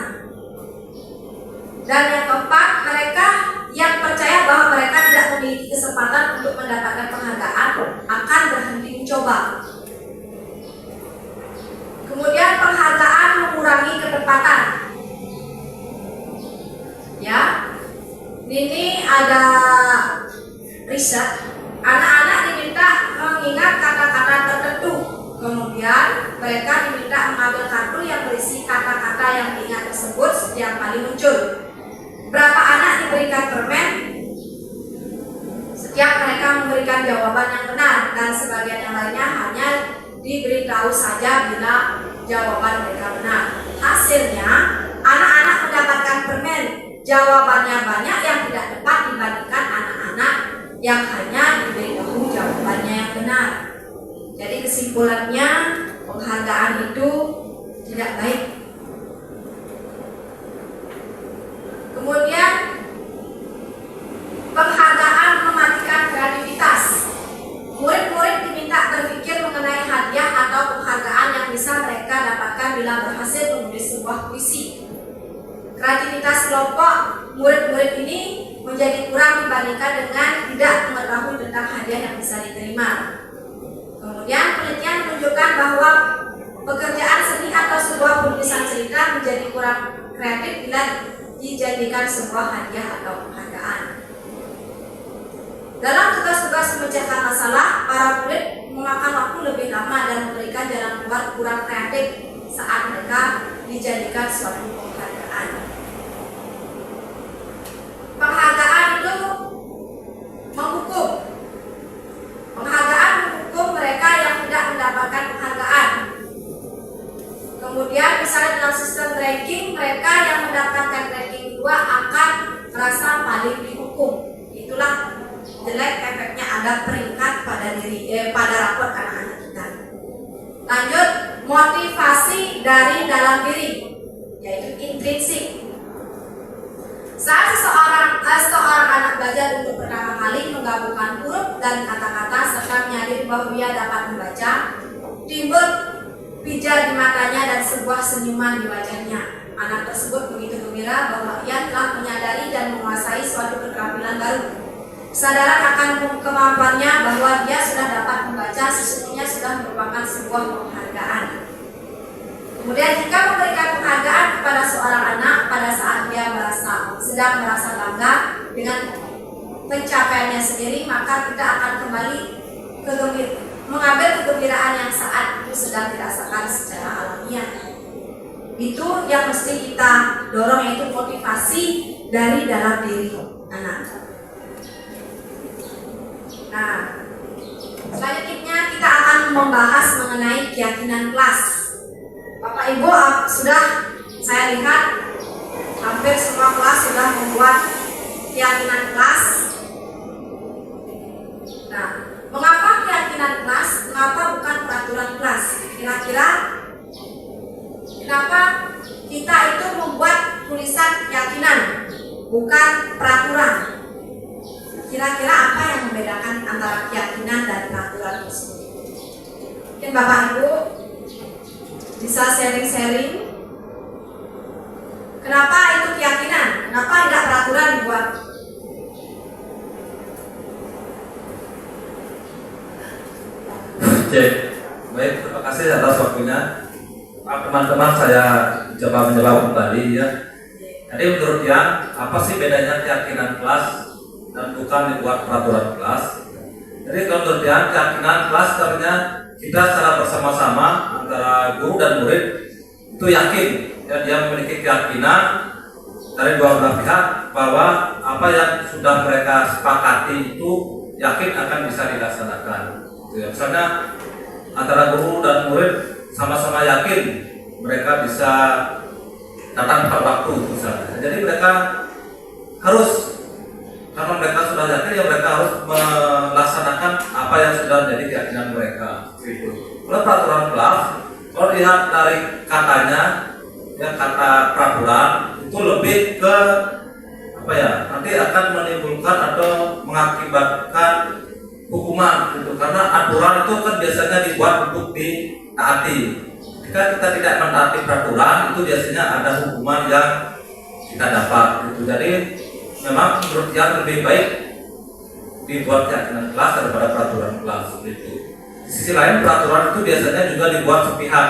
Dan yang keempat, mereka yang percaya bahwa mereka tidak memiliki kesempatan untuk mendapatkan penghargaan akan berhenti mencoba. Kemudian penghargaan mengurangi ketepatan. Ya, ini ada riset. Anak-anak diminta mengingat kata-kata tertentu. Kemudian mereka diminta mengambil kartu yang berisi kata-kata yang diingat tersebut setiap kali muncul. Berapa anak diberikan permen? Setiap mereka memberikan jawaban yang benar, dan sebagian yang lainnya hanya diberitahu saja bila jawaban mereka benar. Hasilnya, anak-anak mendapatkan permen. Jawabannya banyak yang tidak tepat dibandingkan anak-anak yang hanya diberitahu jawabannya yang benar. Jadi kesimpulannya, penghargaan itu tidak baik. Kemudian penghargaan mematikan kreativitas. Murid-murid diminta berpikir mengenai hadiah atau penghargaan yang bisa mereka dapatkan bila berhasil menulis sebuah puisi. Kreativitas kelompok murid-murid ini menjadi kurang dibandingkan dengan tidak mengetahui tentang hadiah yang bisa diterima. Kemudian penelitian menunjukkan bahwa pekerjaan seni atau sebuah penulisan cerita menjadi kurang kreatif bila dijadikan sebuah hadiah atau penghargaan. Dalam tugas-tugas memecahkan masalah, para murid memakan waktu lebih lama dan memberikan jalan keluar kurang kreatif saat mereka dijadikan suatu penghargaan. Penghargaan itu menghukum. Penghargaan menghukum mereka yang tidak mendapatkan penghargaan. Kemudian misalnya dalam sistem ranking, mereka yang mendapatkan ranking 2 akan merasa paling dihukum. Itulah jelek efeknya ada peringkat pada rapor anak-anak kita. Lanjut, motivasi dari dalam diri, yaitu intrinsik. Saat seorang anak belajar untuk pertama kali menggabungkan huruf dan kata-kata serta menyadari bahwa ia dapat membaca, timbul pijar di matanya dan sebuah senyuman di wajahnya. Anak tersebut begitu gembira bahwa ia telah menyadari dan menguasai suatu keterampilan baru. Kesadaran akan kemampuannya bahwa dia sudah dapat membaca sesungguhnya sudah merupakan sebuah penghargaan. Kemudian jika memberikan penghargaan kepada seorang anak pada saat dia sedang merasa bangga dengan pencapaiannya sendiri, maka kita akan kembali mengambil kegembiraan yang saat itu sedang dirasakan secara alamiah. Itu yang mesti kita dorong, yaitu motivasi dari dalam diri anak. Nah, selanjutnya kita akan membahas mengenai keyakinan kelas. Bapak Ibu sudah saya lihat hampir semua kelas sudah membuat keyakinan kelas. Nah, mengapa keyakinan kelas? Mengapa bukan peraturan kelas? Kira-kira kenapa kita itu membuat tulisan keyakinan bukan peraturan? Kira-kira apa yang membedakan antara keyakinan dan peraturan tersebut? Mungkin Bapak Ibu bisa sharing-sharing. Kenapa itu keyakinan? Kenapa tidak peraturan dibuat? Oke, baik, terima kasih atas waktunya. Teman-teman, saya coba menjawab kembali ya. Jadi menurut Yan, apa sih bedanya keyakinan kelas dan bukan dibuat peraturan kelas? Jadi kalau menurut Yan, keyakinan kelas ternyata kita secara bersama-sama antara guru dan murid itu yakin ya, dia memiliki keyakinan dari dua belah pihak bahwa apa yang sudah mereka sepakati itu yakin akan bisa dilaksanakan. Ya, misalnya antara guru dan murid sama-sama yakin mereka bisa datang tepat waktu misalnya. Jadi mereka harus, karena mereka sudah yakin ya mereka harus melaksanakan apa yang sudah menjadi keyakinan mereka. Gitu. Kalau peraturan kelas, kalau lihat dari katanya, ya kata peraturan itu lebih ke apa ya? Nanti akan menimbulkan atau mengakibatkan hukuman gitu, karena aturan itu kan biasanya dibuat untuk ditaati. Jika kita tidak menaati peraturan itu biasanya ada hukuman yang kita dapat gitu. Jadi memang menurut yang lebih baik dibuat keyakinan kelas daripada peraturan kelas itu. Di sisi lain peraturan itu biasanya juga dibuat sepihak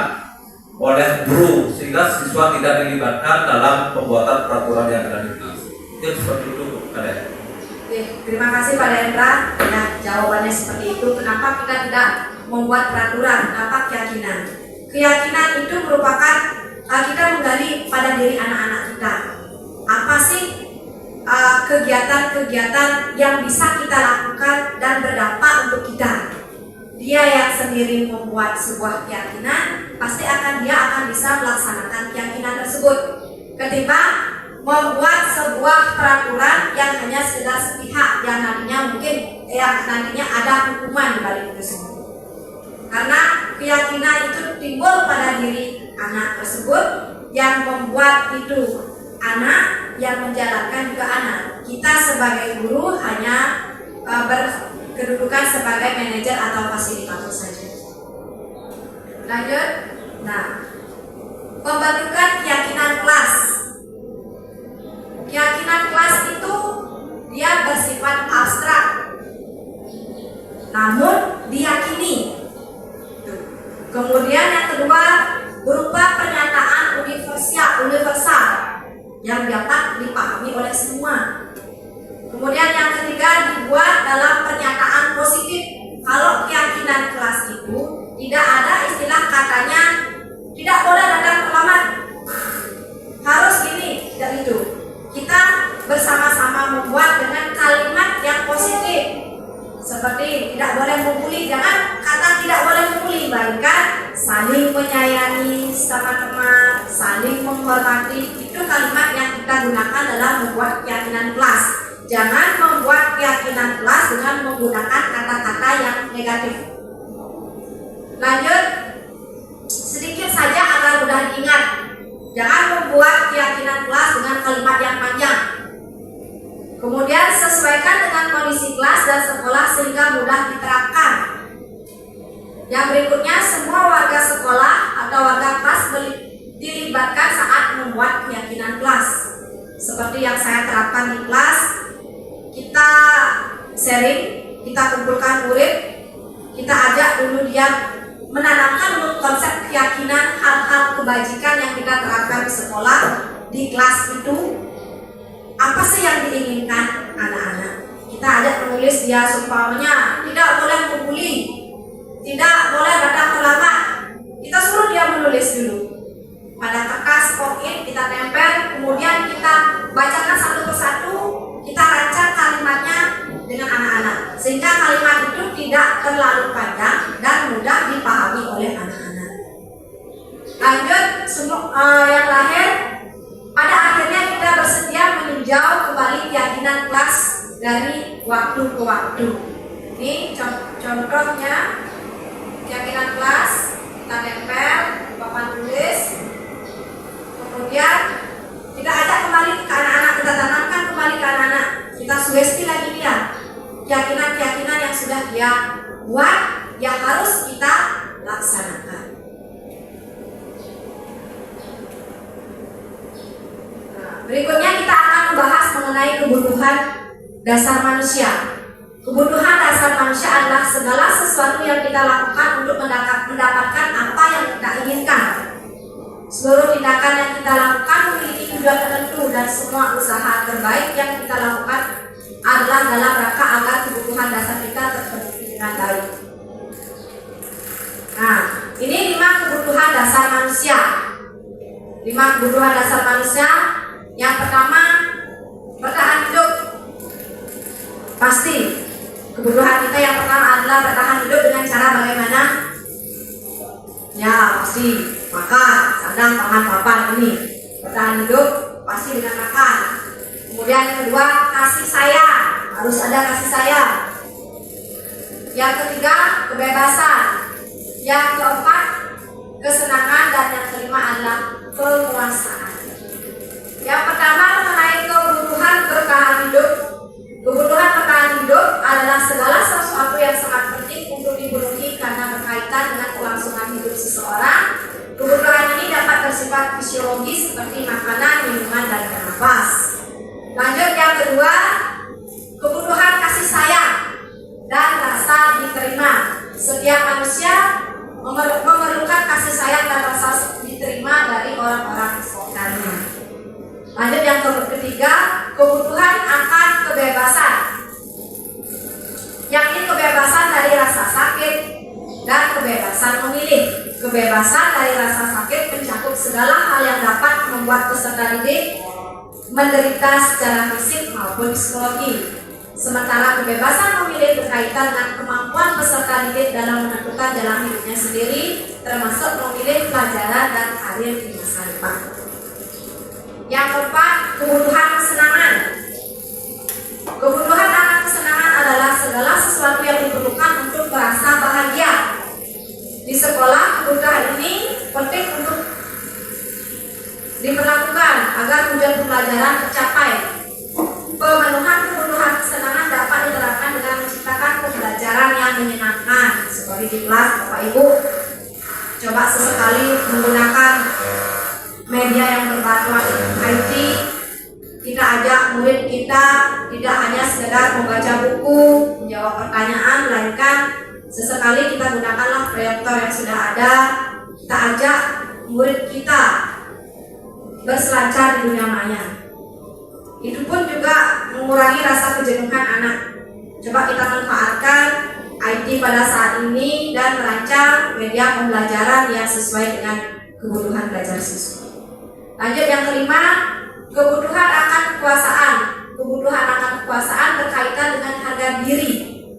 oleh guru sehingga siswa tidak dilibatkan dalam pembuatan peraturan yang ada di kelas. Itu seperti itu, Pak. Oke, terima kasih Pak Hendra. Ya, jawabannya seperti itu. Kenapa kita tidak membuat peraturan? Apa keyakinan? Keyakinan itu merupakan kita menggali pada diri anak-anak kita. Apa sih kegiatan-kegiatan yang bisa kita lakukan dan berdampak untuk kita? Dia yang sendiri membuat sebuah keyakinan, pasti dia akan bisa melaksanakan keyakinan tersebut. Ketimbang membuat sebuah peraturan yang hanya sekedar sepihak, yang nantinya ada hukuman di balik itu semua. Karena keyakinan itu timbul pada diri anak tersebut, yang membuat itu anak, yang menjalankan juga anak. Kita sebagai guru hanya berkedudukan sebagai manajer atau fasilitator saja. Lanjut. Nah, pembentukan keyakinan kelas. Keyakinan kelas itu dia bersifat abstrak, namun diyakini. Kemudian yang kedua berupa pernyataan universal yang dapat dipahami oleh semua. Kemudian yang ketiga dibuat dalam pernyataan positif. Kalau keyakinan kelas itu tidak ada istilah katanya tidak boleh datang terlambat, harus ini dan itu. Kita bersama-sama membuat dengan kalimat yang positif, seperti tidak boleh membuli. Jangan kata tidak boleh membuli, melainkan saling menyayangi sama teman, saling menghormati. Itu kalimat yang kita gunakan dalam membuat keyakinan kelas. Jangan membuat keyakinan kelas dengan menggunakan kata-kata yang negatif. Lanjut, sedikit saja agar mudah diingat. Jangan membuat keyakinan kelas dengan kalimat yang panjang. Kemudian sesuaikan dengan kondisi kelas dan sekolah sehingga mudah diterapkan. Yang berikutnya, semua warga sekolah atau warga kelas dilibatkan saat membuat keyakinan kelas. Seperti yang saya terapkan di kelas, kita sharing, kita kumpulkan murid, kita ajak dulu dia menanamkan konsep keyakinan, hal-hal kebajikan yang kita terapkan di sekolah, di kelas itu. Apa sih yang diinginkan anak-anak? Kita ajak menulis dia seumpamanya tidak boleh membuli, tidak boleh datang terlambat. Kita suruh dia menulis dulu pada kertas poin, kita tempel, kemudian kita bacakan satu persatu, kita rancang kalimatnya dengan anak-anak sehingga kalimat itu tidak terlalu panjang dan mudah dipahami oleh anak-anak. Lanjut, yang terakhir, pada akhirnya kita bersedia meninjau kembali keyakinan kelas dari waktu ke waktu. Ini contohnya keyakinan kelas, kita tempel di papan tulis, kemudian kita ajak kembali ke anak-anak, kita tanamkan kembali ke anak-anak, kita sugesti lagi dia keyakinan-keyakinan yang sudah dia buat yang harus kita laksanakan. Berikutnya kita akan membahas mengenai kebutuhan dasar manusia. Kebutuhan dasar manusia adalah segala sesuatu yang kita lakukan untuk mendapatkan apa yang kita inginkan. Seluruh tindakan yang kita lakukan memiliki tujuan tertentu dan semua usaha terbaik yang kita lakukan adalah dalam rangka agar kebutuhan dasar kita terpenuhi dengan baik. Nah, ini 5 kebutuhan dasar manusia. 5 kebutuhan dasar manusia. Yang pertama, bertahan hidup. Pasti kebutuhan kita yang pertama adalah bertahan hidup dengan cara bagaimana? Ya, pasti makan, sandang, pangan, papan ini. Bertahan hidup pasti dengan makan. Kemudian yang kedua, kasih sayang. Harus ada kasih sayang. Yang ketiga, kebebasan. Yang keempat, kesenangan. Dan yang kelima adalah penguasaan. Yang pertama mengenai kebutuhan bertahan hidup. Kebutuhan bertahan hidup adalah segala sesuatu yang sangat penting untuk dipenuhi karena berkaitan dengan kelangsungan hidup seseorang. Kebutuhan ini dapat bersifat fisiologis seperti makanan, minuman, dan bernafas. Lanjut yang kedua, kedua, kebutuhan kasih sayang dan rasa diterima. Setiap manusia memerlukan kasih sayang dan rasa diterima dari orang-orang sekitarnya. Lanjut yang ketiga, kebutuhan akan kebebasan. Yang ini kebebasan dari rasa sakit dan kebebasan memilih. Kebebasan dari rasa sakit mencakup segala hal yang dapat membuat peserta didik menderita secara fisik maupun psikologi. Sementara kebebasan memilih berkaitan dengan kemampuan peserta didik dalam menentukan jalan hidupnya sendiri, termasuk memilih pelajaran dan karir di masa depan. Yang keempat, kebutuhan kesenangan. Kebutuhan akan kesenangan adalah segala sesuatu yang diperlukan untuk merasa bahagia. Di sekolah, kebutuhan ini penting untuk diperlakukan agar tujuan pembelajaran tercapai. Pemenuhan kebutuhan kesenangan dapat diterapkan dengan menciptakan pembelajaran yang menyenangkan. Seperti di kelas, Bapak Ibu coba sesekali menggunakan media yang berbasis IT. Kita ajak murid kita tidak hanya sekedar membaca buku, menjawab pertanyaan, melainkan sesekali kita gunakanlah proyektor yang sudah ada. Kita ajak murid kita berselancar di dunia maya. Itu pun juga mengurangi rasa kejenuhan anak. Coba kita manfaatkan IT pada saat ini dan merancang media pembelajaran yang sesuai dengan kebutuhan belajar siswa. Lanjut yang kelima, kebutuhan akan kekuasaan. Kebutuhan akan kekuasaan berkaitan dengan harga diri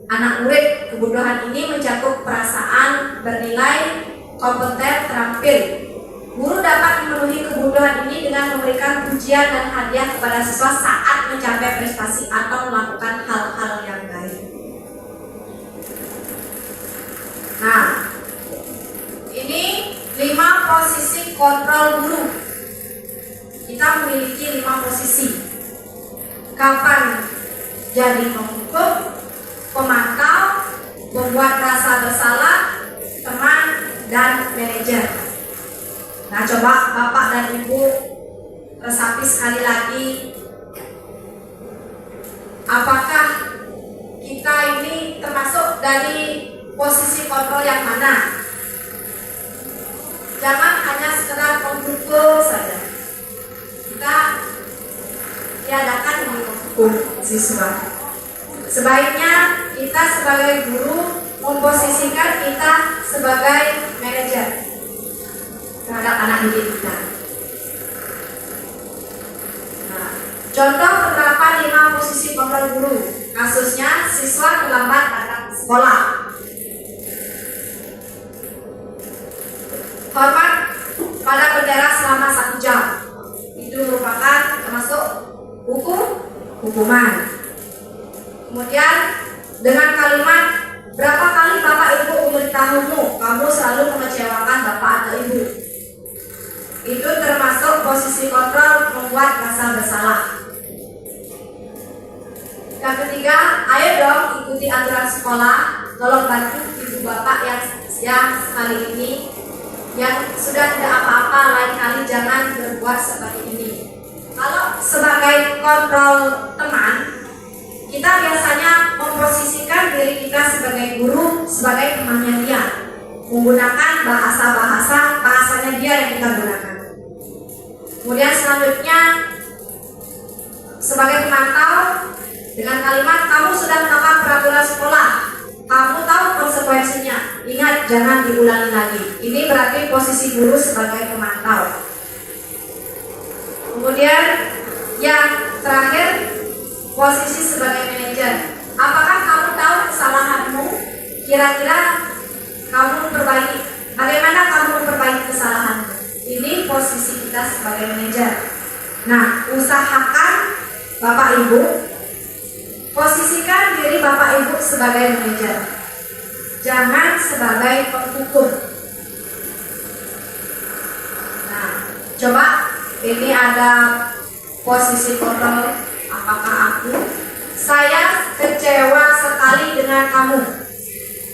anak murid. Kebutuhan ini mencakup perasaan bernilai, kompeten, terampil. Guru dapat memenuhi kebutuhan ini dengan memberikan pujian dan hadiah kepada siswa saat mencapai prestasi atau melakukan hal-hal yang baik. Nah, ini 5 posisi kontrol guru. Kita memiliki 5 posisi. Kapan jadi penghukum, pemantau, membuat rasa bersalah, teman, dan manajer. Nah, coba Bapak dan Ibu resapi sekali lagi, apakah kita ini termasuk dari posisi kontrol yang mana? Jangan hanya sekedar menghukum saja. Kita tiadakan menghukum siswa. Sebaiknya kita sebagai guru memposisikan kita sebagai manajer terhadap anak didik kita. Nah, contoh penerapan 5 posisi kontrol guru. Kasusnya siswa terlambat datang ke sekolah. Hormat pada bendera selama 1 jam. Itu merupakan termasuk hukuman. Kemudian dengan kalimat, berapa kali Bapak Ibu memberitahumu kamu selalu mengecewakan Bapak atau Ibu. Itu termasuk posisi kontrol membuat rasa bersalah. Yang ketiga, ayo dong ikuti aturan sekolah. Tolong bantu ibu bapak yang sekali ini yang sudah tidak apa-apa, lain kali jangan berbuat seperti ini. Kalau sebagai kontrol teman, kita biasanya memposisikan diri kita sebagai guru, sebagai temannya dia, menggunakan bahasanya dia yang kita gunakan. Kemudian selanjutnya sebagai pemantau dengan kalimat, kamu sudah melakukan peraturan sekolah, kamu tahu konsekuensinya, ingat jangan diulangi lagi. Ini berarti posisi guru sebagai pemantau. Kemudian yang terakhir, posisi sebagai manajer. Apakah kamu tahu kesalahanmu? Kira-kira kamu memperbaiki. Bagaimana kamu memperbaiki kesalahanmu? Ini posisi kita sebagai manajer. Nah, usahakan Bapak Ibu posisikan diri Bapak Ibu sebagai manajer, jangan sebagai penghukum. Nah, coba ini ada posisi kontrol. Apakah saya kecewa sekali dengan kamu?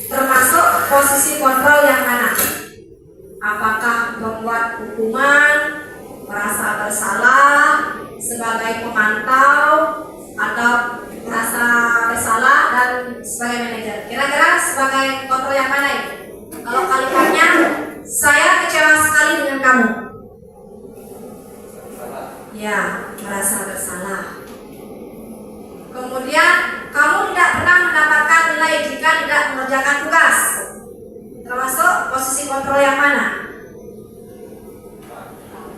Termasuk posisi kontrol yang mana? Apakah membuat hukuman, merasa bersalah, sebagai pemantau, atau merasa bersalah dan sebagai manajer? Kira-kira sebagai kontrol yang mana ini? Kalau kalimatnya, saya kecewa sekali dengan kamu. Ya, merasa bersalah. Kemudian, kamu tidak pernah mendapatkan nilai jika tidak mengerjakan tugas. Termasuk posisi kontrol yang mana?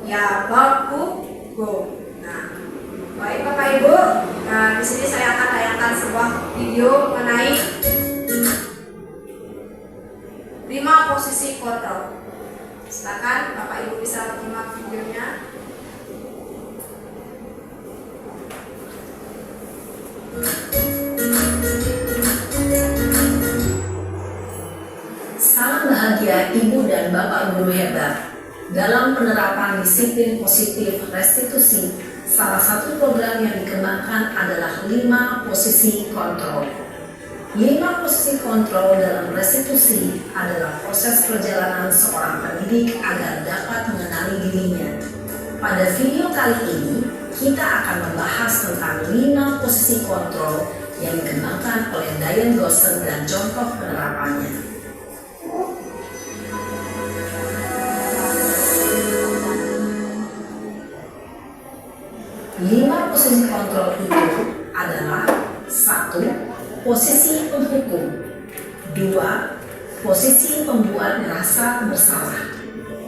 Ya, go. Nah, baik Bapak Ibu, di sini saya akan tayangkan sebuah video mengenai 5 posisi kontrol. Silakan Bapak Ibu bisa menyimak videonya. Salam bahagia Ibu dan Bapak Guru hebat. Dalam penerapan disiplin positif restitusi, salah satu program yang dikembangkan adalah 5 posisi kontrol. 5 posisi kontrol dalam restitusi adalah proses perjalanan seorang pendidik agar dapat mengenali dirinya. Pada video kali ini, kita akan membahas tentang 5 posisi kontrol yang dikembangkan oleh Diane Gosson dan contoh penerapannya. 5 posisi kontrol itu adalah 1. Posisi penghukum, 2. Posisi pembuat merasa bersalah,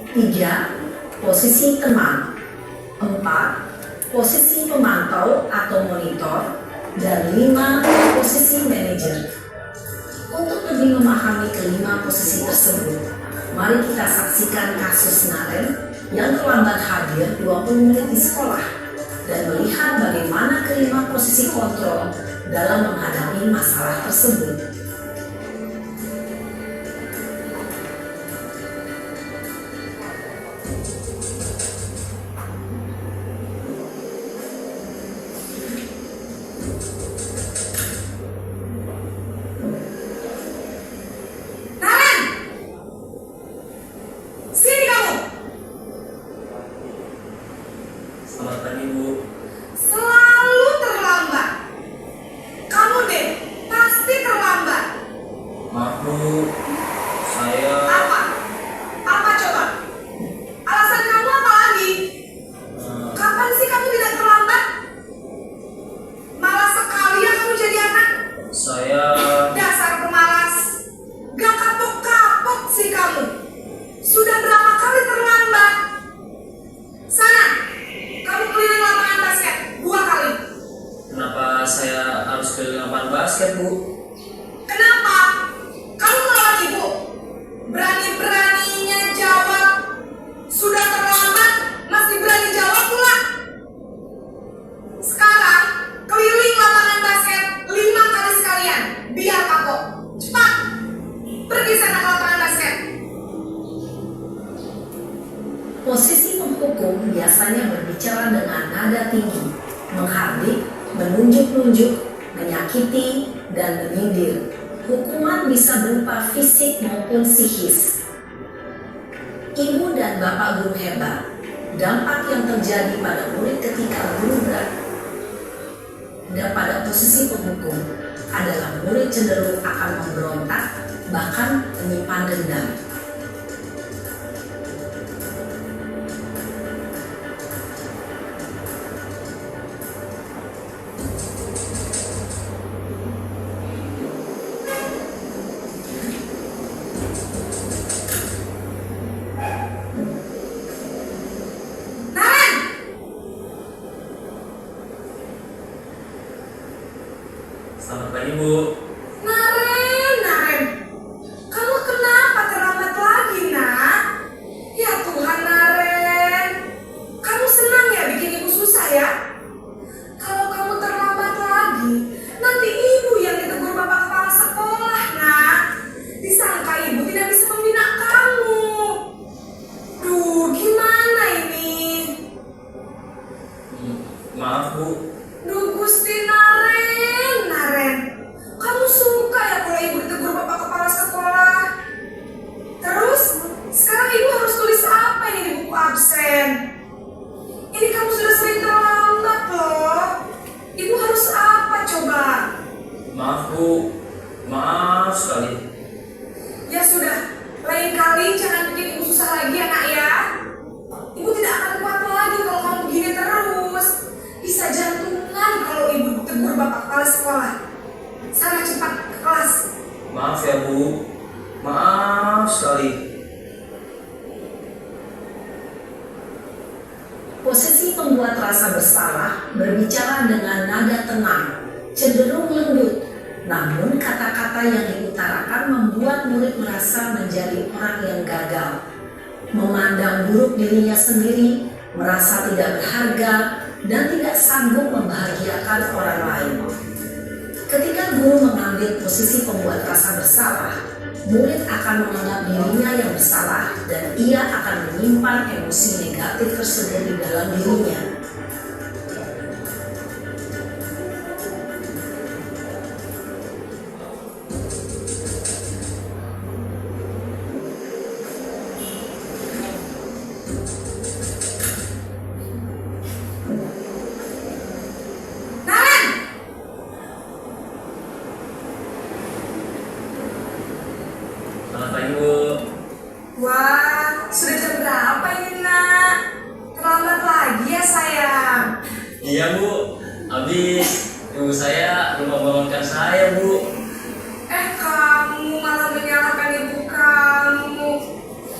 3. Posisi teman, 4. Posisi pemantau atau monitor, dan 5. Posisi manajer. Untuk lebih memahami kelima posisi tersebut, mari kita saksikan kasus Naren yang terlambat hadir 20 menit di sekolah dan melihat bagaimana kelima posisi kontrol dalam menghadapi masalah tersebut. Selamat pagi Bu. Selalu terlambat. Kamu deh, pasti terlambat. Maaf Bu, saya Apa? Apa coba? Alasan kamu apa lagi? Kapan sih kamu tidak terlambat? Malas sekali ya kamu jadi anak. saya Dasar pemalas. Gak kapok-kapok sih kamu. Sudah berapa kali terlambat? Sana, kamu keliling lapangan basket 2 kali. kenapa saya harus keliling lapangan basket Bu? Kenapa? Kamu melawan ibu. Berani-beraninya jawab. Sudah terlambat, masih berani jawab pula. Sekarang, keliling lapangan basket 5 kali sekalian. Biar kapok. Cepat. Pergi sana ke lapangan basket. Posisi penghukum biasanya berbicara dengan nada tinggi, menghardik, menunjuk-nunjuk, menyakiti, dan menyindir. Hukuman bisa berupa fisik maupun psikis. Ibu dan Bapak Guru hebat, dampak yang terjadi pada murid ketika guru berada pada posisi penghukum adalah murid cenderung akan memberontak, bahkan menyimpan dendam. Naren! Selamat pagi Bu. Naren! Kamu kenapa terlambat lagi, nak? Ya Tuhan, Naren. Kamu senang ya bikin ibu susah ya? Kalau kamu terlambat lagi, nanti ibu yang ditegur bapak kepala sekolah, nak. Disangka ibu tidak bisa membina kamu. Duh, gimana ini? Maaf Bu. Duh, Gusti Naren. Kamu suka ya kalau ibu ditegur bapak kepala sekolah? Terus, sekarang ibu harus tulis apa ini di buku absen? Ini kamu sudah sering terlambat loh. Ibu harus apa? Bu, maaf sekali. Posisi pembuat rasa bersalah berbicara dengan nada tenang, cenderung lembut, namun kata-kata yang diutarakan membuat murid merasa menjadi orang yang gagal, memandang buruk dirinya sendiri, merasa tidak berharga, dan tidak sanggup membahagiakan orang lain. Ketika guru mengambil posisi pembuat rasa bersalah, murid akan menganggap dirinya yang bersalah dan ia akan menyimpan emosi negatif tersebut di dalam dirinya. Naren! Selamat pagi Bu. Wah, sudah jam berapa ini nak? Terlambat lagi ya sayang. Iya Bu, habis ibu saya belum membangunkan saya Bu. Kamu malah menyalahkan ibu kamu.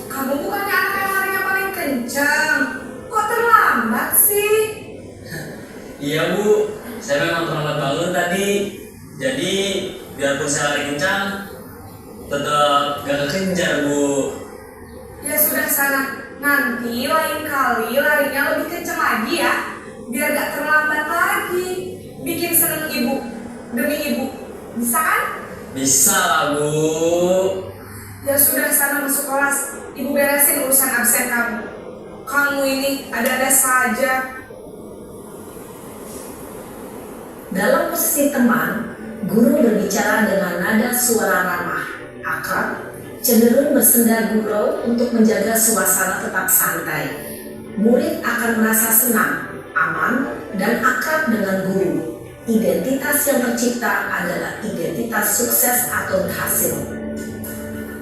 Kamu bukannya anak yang larinya paling kencang. Kok terlambat sih? Iya Bu, saya memang terlambat bangun tadi. Jadi biarpun saya lari kencang, tetap gak kekejar Bu. Ya sudah sana. Nanti lain kali larinya lebih kencang lagi ya. Biar gak terlambat lagi. Bikin seneng ibu demi ibu. Bisa kan? Bisa lah Bu. Ya sudah sana masuk kelas. Ibu beresin urusan absen kamu. Kamu ini ada-ada saja. Dalam posisi teman, guru berbicara dengan nada suara ramah, akrab, cenderung bersenda gurau untuk menjaga suasana tetap santai. Murid akan merasa senang, aman, dan akrab dengan guru. Identitas yang tercipta adalah identitas sukses atau berhasil.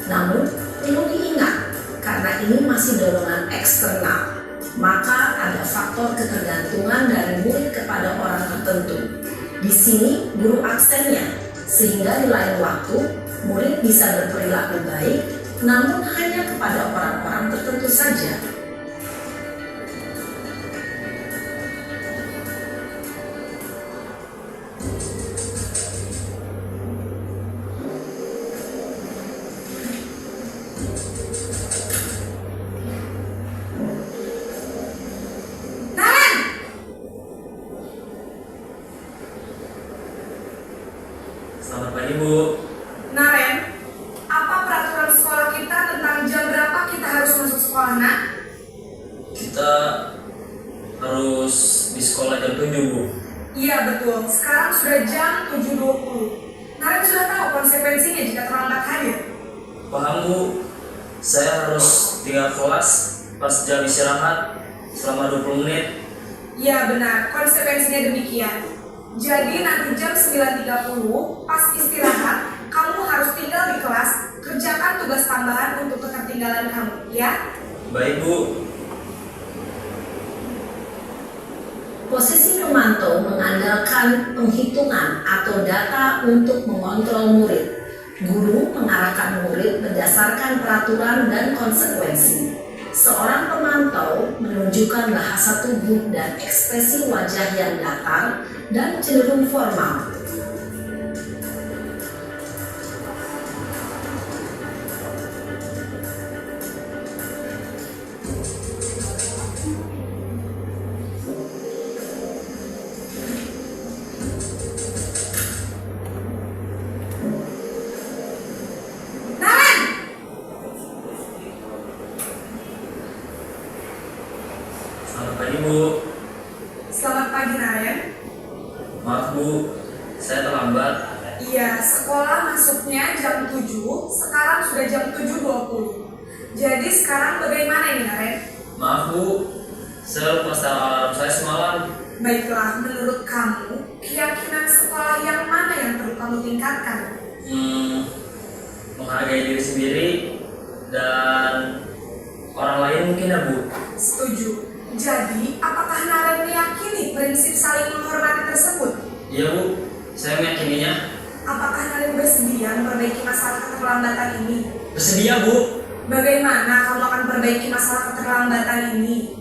Namun, perlu diingat, karena ini masih dorongan eksternal, maka ada faktor ketergantungan dari murid kepada orang tertentu. Di sini guru aksennya, sehingga di lain waktu murid bisa berperilaku baik, namun hanya kepada orang-orang tertentu saja. Naren! Selamat pagi Bu. Naren, apa peraturan sekolah kita tentang jam berapa kita harus masuk sekolah nak? Kita harus di sekolah jam 7 Bu. Iya betul, sekarang sudah jam 7.20. Naren sudah tahu konsekuensinya jika terlambat hadir. Paham Bu, saya harus tinggal kelas pas jam istirahat selama 20 menit. Iya benar, konsekuensinya demikian. Jadi nanti jam 9.30 pas istirahat, kamu harus tinggal di kelas, kerjakan tugas tambahan untuk ketertinggalan kamu, ya? Baik Bu. Posisi pemantau mengandalkan penghitungan atau data untuk mengontrol murid. Guru mengarahkan murid berdasarkan peraturan dan konsekuensi. Seorang pemantau menunjukkan bahasa tubuh dan ekspresi wajah yang datar dan cenderung formal. Naren! Selamat pagi Bu. Selamat pagi Naren. Maaf Bu, saya terlambat. Iya, sekolah masuknya jam 7, sekarang sudah jam 7.20. Jadi sekarang bagaimana ini Naren? Maaf Bu, saya lupa setel alarm saya semalam. Baiklah, menurut kamu, keyakinan sekolah yang mana yang perlu kamu tingkatkan? Menghargai diri sendiri dan orang lain mungkin ya Bu. Setuju. Jadi, apakah Naren meyakini prinsip saling menghormati tersebut? Iya Bu, saya meyakininya. apakah Naren bersedia memperbaiki masalah keterlambatan ini? Bersedia, Bu. Bagaimana kamu akan perbaiki masalah keterlambatan ini?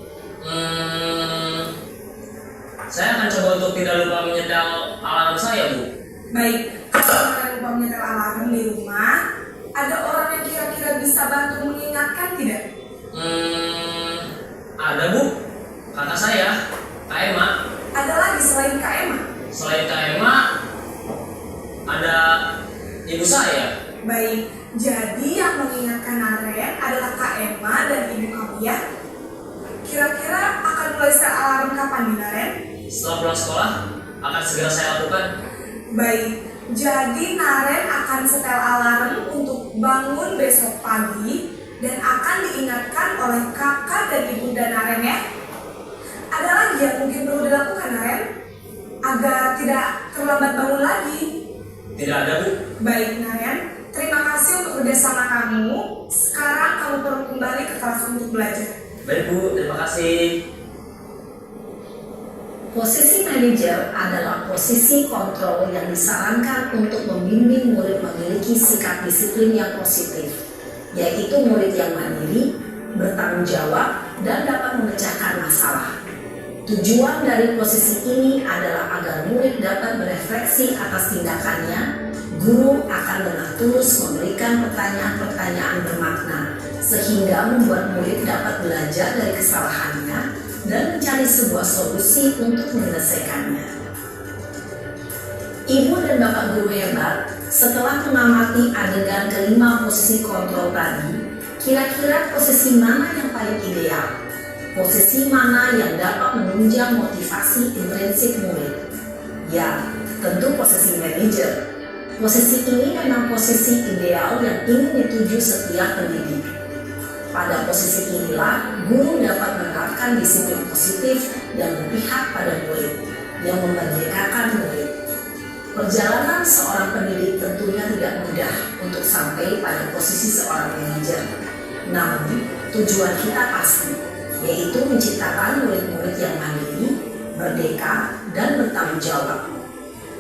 Saya akan coba untuk tidak lupa menyetel alarm saya, Bu. Baik, kalau Naren lupa menyetel alarm di rumah, ada orang yang kira-kira bisa bantu mengingatkan tidak? Ada, Bu. Kakak saya, Kak Emma. Ada lagi selain Kak Emma? Selain Kak Emma, ada ibu saya. Baik, jadi yang mengingatkan Naren adalah Kak Emma dan ibu kamu ya? Kira-kira akan mulai set alarm kapan nih Naren? Setelah pulang sekolah, akan segera saya lakukan. Baik, jadi Naren akan setel alarm untuk bangun besok pagi dan akan diingatkan oleh kakak dan ibu dan Naren ya. Ada lagi yang mungkin perlu dilakukan Naren agar tidak terlambat bangun lagi? Tidak ada, Bu. Baik Naren, terima kasih untuk kerjasama kamu. Sekarang kamu perlu kembali ke kelas untuk belajar. Baik, Bu. Terima kasih. Posisi manajer adalah posisi kontrol yang disarankan untuk membimbing murid memiliki sikap disiplin yang positif, yaitu murid yang mandiri, bertanggung jawab, dan dapat memecahkan masalah. Tujuan dari posisi ini adalah agar murid dapat berefleksi atas tindakannya. Guru akan dengan tulus memberikan pertanyaan-pertanyaan bermakna, sehingga membuat murid dapat belajar dari kesalahannya dan mencari sebuah solusi untuk menyelesaikannya. Ibu dan Bapak guru hebat, setelah mengamati adegan kelima posisi kontrol tadi, kira-kira posisi mana yang paling ideal? Posisi mana yang dapat menunjang motivasi intrinsik murid? Ya, tentu posisi manajer. Posisi ini memang posisi ideal yang ingin dituju setiap pendidik. Pada posisi inilah, guru dapat menerapkan disiplin positif yang berpihak pada murid, yang memerdekakan murid. Perjalanan seorang pendidik tentunya tidak mudah untuk sampai pada posisi seorang manajer. Namun, tujuan kita pasti, yaitu menciptakan murid-murid yang mandiri, merdeka, dan bertanggung jawab.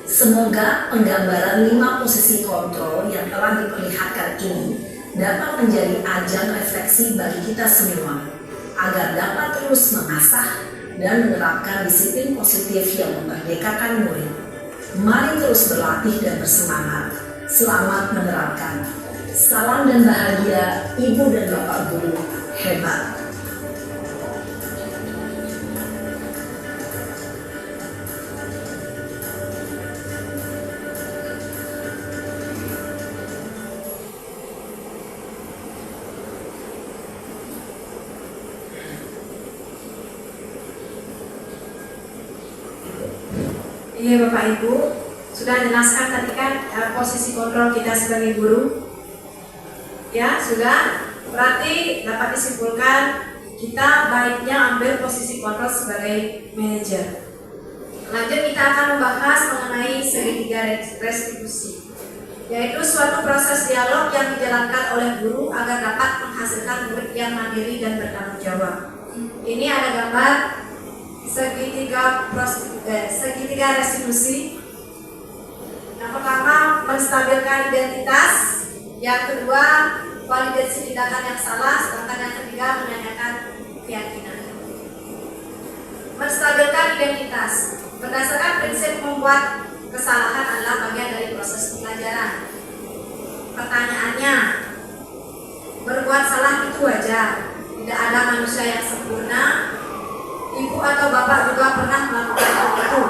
Semoga penggambaran 5 posisi kontrol yang telah diperlihatkan ini dapat menjadi ajang refleksi bagi kita semua, agar dapat terus mengasah dan menerapkan disiplin positif yang memerdekakan murid. Mari terus berlatih dan bersemangat. Selamat menerapkan. Salam dan bahagia Ibu dan Bapak guru hebat. Iya Bapak Ibu, sudah jelaskan tadi kan posisi kontrol kita sebagai guru. Ya, sudah. Berarti dapat disimpulkan kita baiknya ambil posisi kontrol sebagai manajer. Lanjut kita akan membahas mengenai segitiga restitusi, yaitu suatu proses dialog yang dijalankan oleh guru agar dapat menghasilkan murid yang mandiri dan bertanggung jawab. Ini ada gambar segitiga restitusi. Yang pertama, menstabilkan identitas. Yang kedua, validasi tindakan yang salah. Sedangkan yang ketiga, menanyakan keyakinan. Menstabilkan identitas berdasarkan prinsip membuat kesalahan adalah bagian dari proses pembelajaran. Pertanyaannya, berbuat salah itu wajar. Tidak ada manusia yang sempurna. Ibu atau bapak juga pernah melakukan hal itu.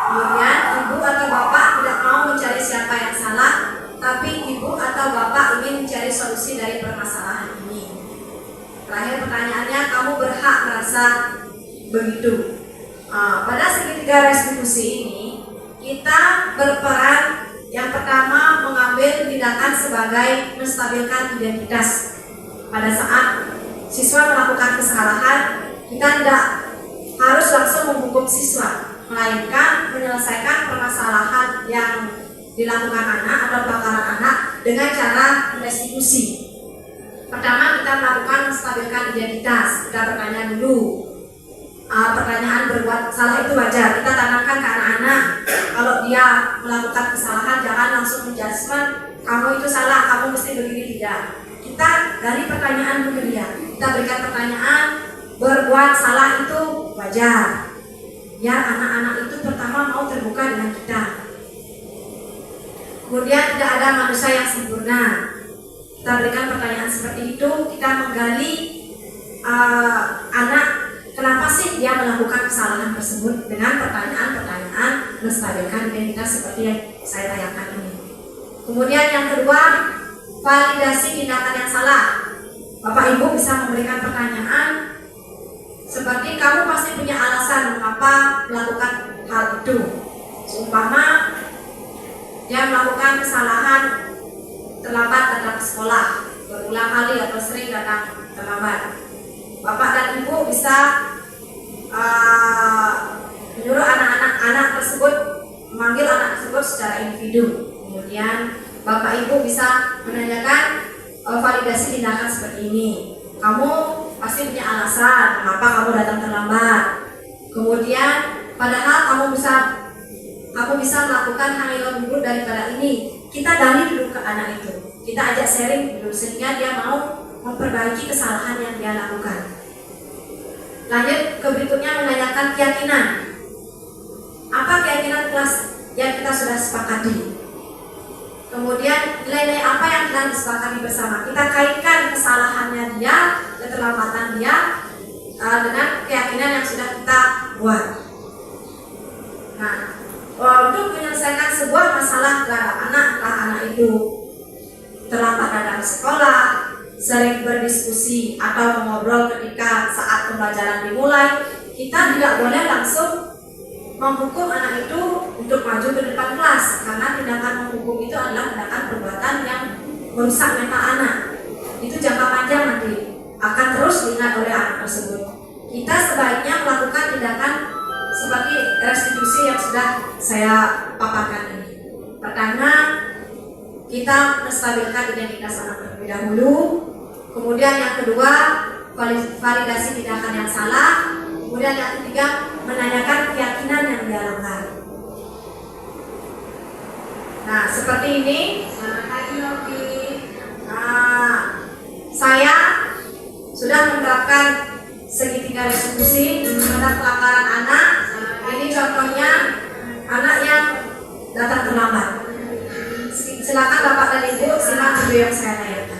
Kemudian ibu atau bapak tidak mau mencari siapa yang salah, tapi ibu atau bapak ingin mencari solusi dari permasalahan ini. Terakhir pertanyaannya, kamu berhak merasa begitu. Pada segitiga restitusi ini, kita berperan yang pertama mengambil tindakan sebagai menstabilkan identitas. Pada saat siswa melakukan kesalahan, kita tidak harus langsung menghukum siswa, melainkan menyelesaikan permasalahan yang dilakukan anak atau pelanggaran anak dengan cara restitusi. Pertama, kita melakukan menstabilkan identitas. Kita bertanya dulu, pertanyaan berbuat salah itu wajar. Kita tanamkan ke anak-anak, kalau dia melakukan kesalahan jangan langsung menjudgment, kamu itu salah, kamu mesti begini, tidak. Kita dari pertanyaan dulu dia, kita berikan pertanyaan, berbuat salah itu wajar. Biar anak-anak itu pertama mau terbuka dengan kita. Kemudian tidak ada manusia yang sempurna. Kita berikan pertanyaan seperti itu, kita menggali anak kenapa sih dia melakukan kesalahan tersebut dengan pertanyaan-pertanyaan menstabilkan identitas seperti yang saya tanyakan ini. Kemudian yang kedua, validasi tindakan yang salah. Bapak Ibu bisa memberikan pertanyaan seperti kamu pasti punya alasan mengapa melakukan hal itu. Seumpama dia melakukan kesalahan terlambat datang ke sekolah, berulang kali atau sering datang terlambat. Bapak dan Ibu bisa menyuruh anak tersebut, memanggil anak tersebut secara individu. Kemudian Bapak Ibu bisa menanyakan validasi tindakan seperti ini. Kamu pasti punya alasan mengapa kamu datang terlambat. Kemudian padahal kamu bisa melakukan hal yang lebih buruk daripada ini. Kita gali dulu ke anak itu. Kita ajak sharing dulu sehingga dia mau memperbaiki kesalahan yang dia lakukan. Lanjut ke berikutnya, menanyakan keyakinan. Apa keyakinan kelas yang kita sudah sepakati? Kemudian nilai-nilai apa yang telah disepakati bersama? Kita kaitkan kesalahannya dia, keterlambatan dia dengan keyakinan yang sudah kita buat. Nah, untuk menyelesaikan sebuah masalah terhadap anak itu terlambat datang sekolah, sering berdiskusi atau mengobrol ketika saat pembelajaran dimulai, kita tidak boleh langsung menghukum anak itu untuk maju ke depan kelas, karena tindakan menghukum itu adalah tindakan perbuatan yang merusak mental anak. Itu jangka panjang nanti akan terus diingat oleh anak tersebut. Kita sebaiknya melakukan tindakan seperti restitusi yang sudah saya paparkan ini. Pertama, kita menstabilkan identitas anak terlebih dahulu. Kemudian yang kedua, validasi tindakan yang salah. Kemudian yang ketiga, menanyakan keyakinan yang dia langgar. Nah, seperti ini. Saya sudah menerapkan segitiga restitusi terhadap pelanggaran anak. Ini contohnya anak yang datang terlambat. Silakan Bapak dan Ibu simak video yang saya tayangkan.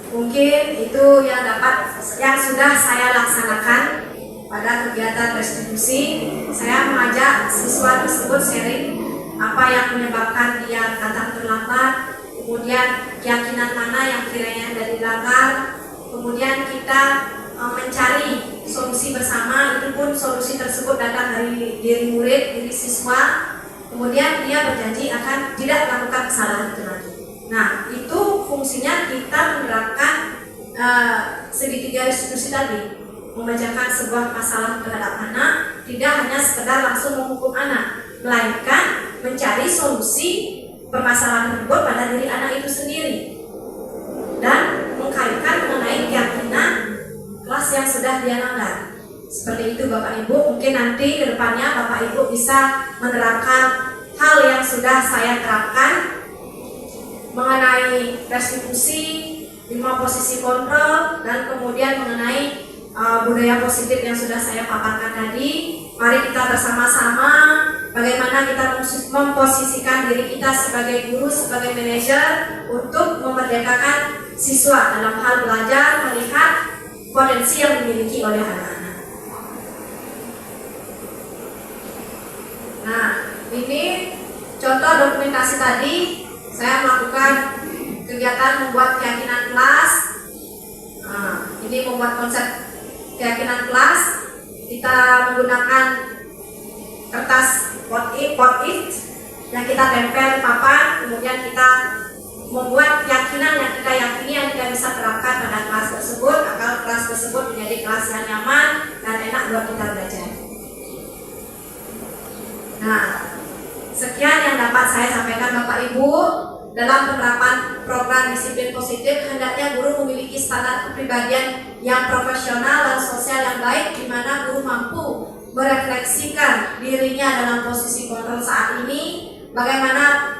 Mungkin itu yang sudah saya laksanakan pada kegiatan restitusi, saya mengajak siswa tersebut sharing apa yang menyebabkan dia datang terlambat, kemudian keyakinan mana yang kiranya ada dilanggar, kemudian kita mencari solusi bersama. Itu pun solusi tersebut datang dari diri murid, diri siswa, kemudian dia berjanji akan tidak melakukan kesalahan itu lagi. Nah, itu fungsinya kita menerapkan segitiga restitusi tadi, memecahkan sebuah masalah terhadap anak, tidak hanya sekedar langsung menghukum anak, melainkan mencari solusi permasalahan tersebut pada diri anak itu sendiri dan mengkaitkan mengenai keyakinan kelas yang sudah dia langgar. Seperti itu Bapak Ibu, mungkin nanti ke depannya Bapak Ibu bisa menerapkan hal yang sudah saya terapkan mengenai restitusi, 5 posisi kontrol, dan kemudian mengenai budaya positif yang sudah saya paparkan tadi. Mari kita bersama-sama bagaimana kita memposisikan diri kita sebagai guru, sebagai manajer untuk memerdekakan siswa dalam hal belajar, melihat potensi yang dimiliki oleh anak-anak. Nah, ini contoh dokumentasi tadi. Saya melakukan kegiatan membuat keyakinan kelas. Ini membuat konsep keyakinan kelas. Kita menggunakan kertas post-it yang kita tempel di papan, kemudian kita membuat keyakinan yang kita yakini yang kita bisa terapkan pada kelas tersebut agar kelas tersebut menjadi kelas yang nyaman dan enak buat kita belajar. Nah, sekian yang dapat saya sampaikan Bapak Ibu. Dalam penerapan program disiplin positif, hendaknya guru memiliki standar kepribadian yang profesional dan sosial yang baik, di mana guru mampu merefleksikan dirinya dalam posisi kontrol saat ini, bagaimana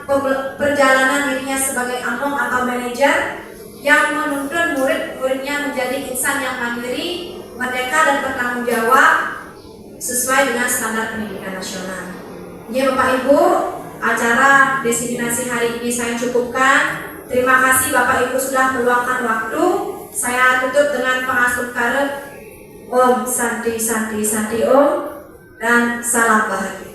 perjalanan dirinya sebagai among atau manajer yang menuntun murid-muridnya menjadi insan yang mandiri, merdeka dan bertanggung jawab sesuai dengan standar pendidikan nasional. Ya Bapak Ibu, acara desiminasi hari ini saya cukupkan. Terima kasih Bapak Ibu sudah meluangkan waktu. Saya tutup dengan pengasuh karet Om Santi Santi Santi Om dan salam bahagia.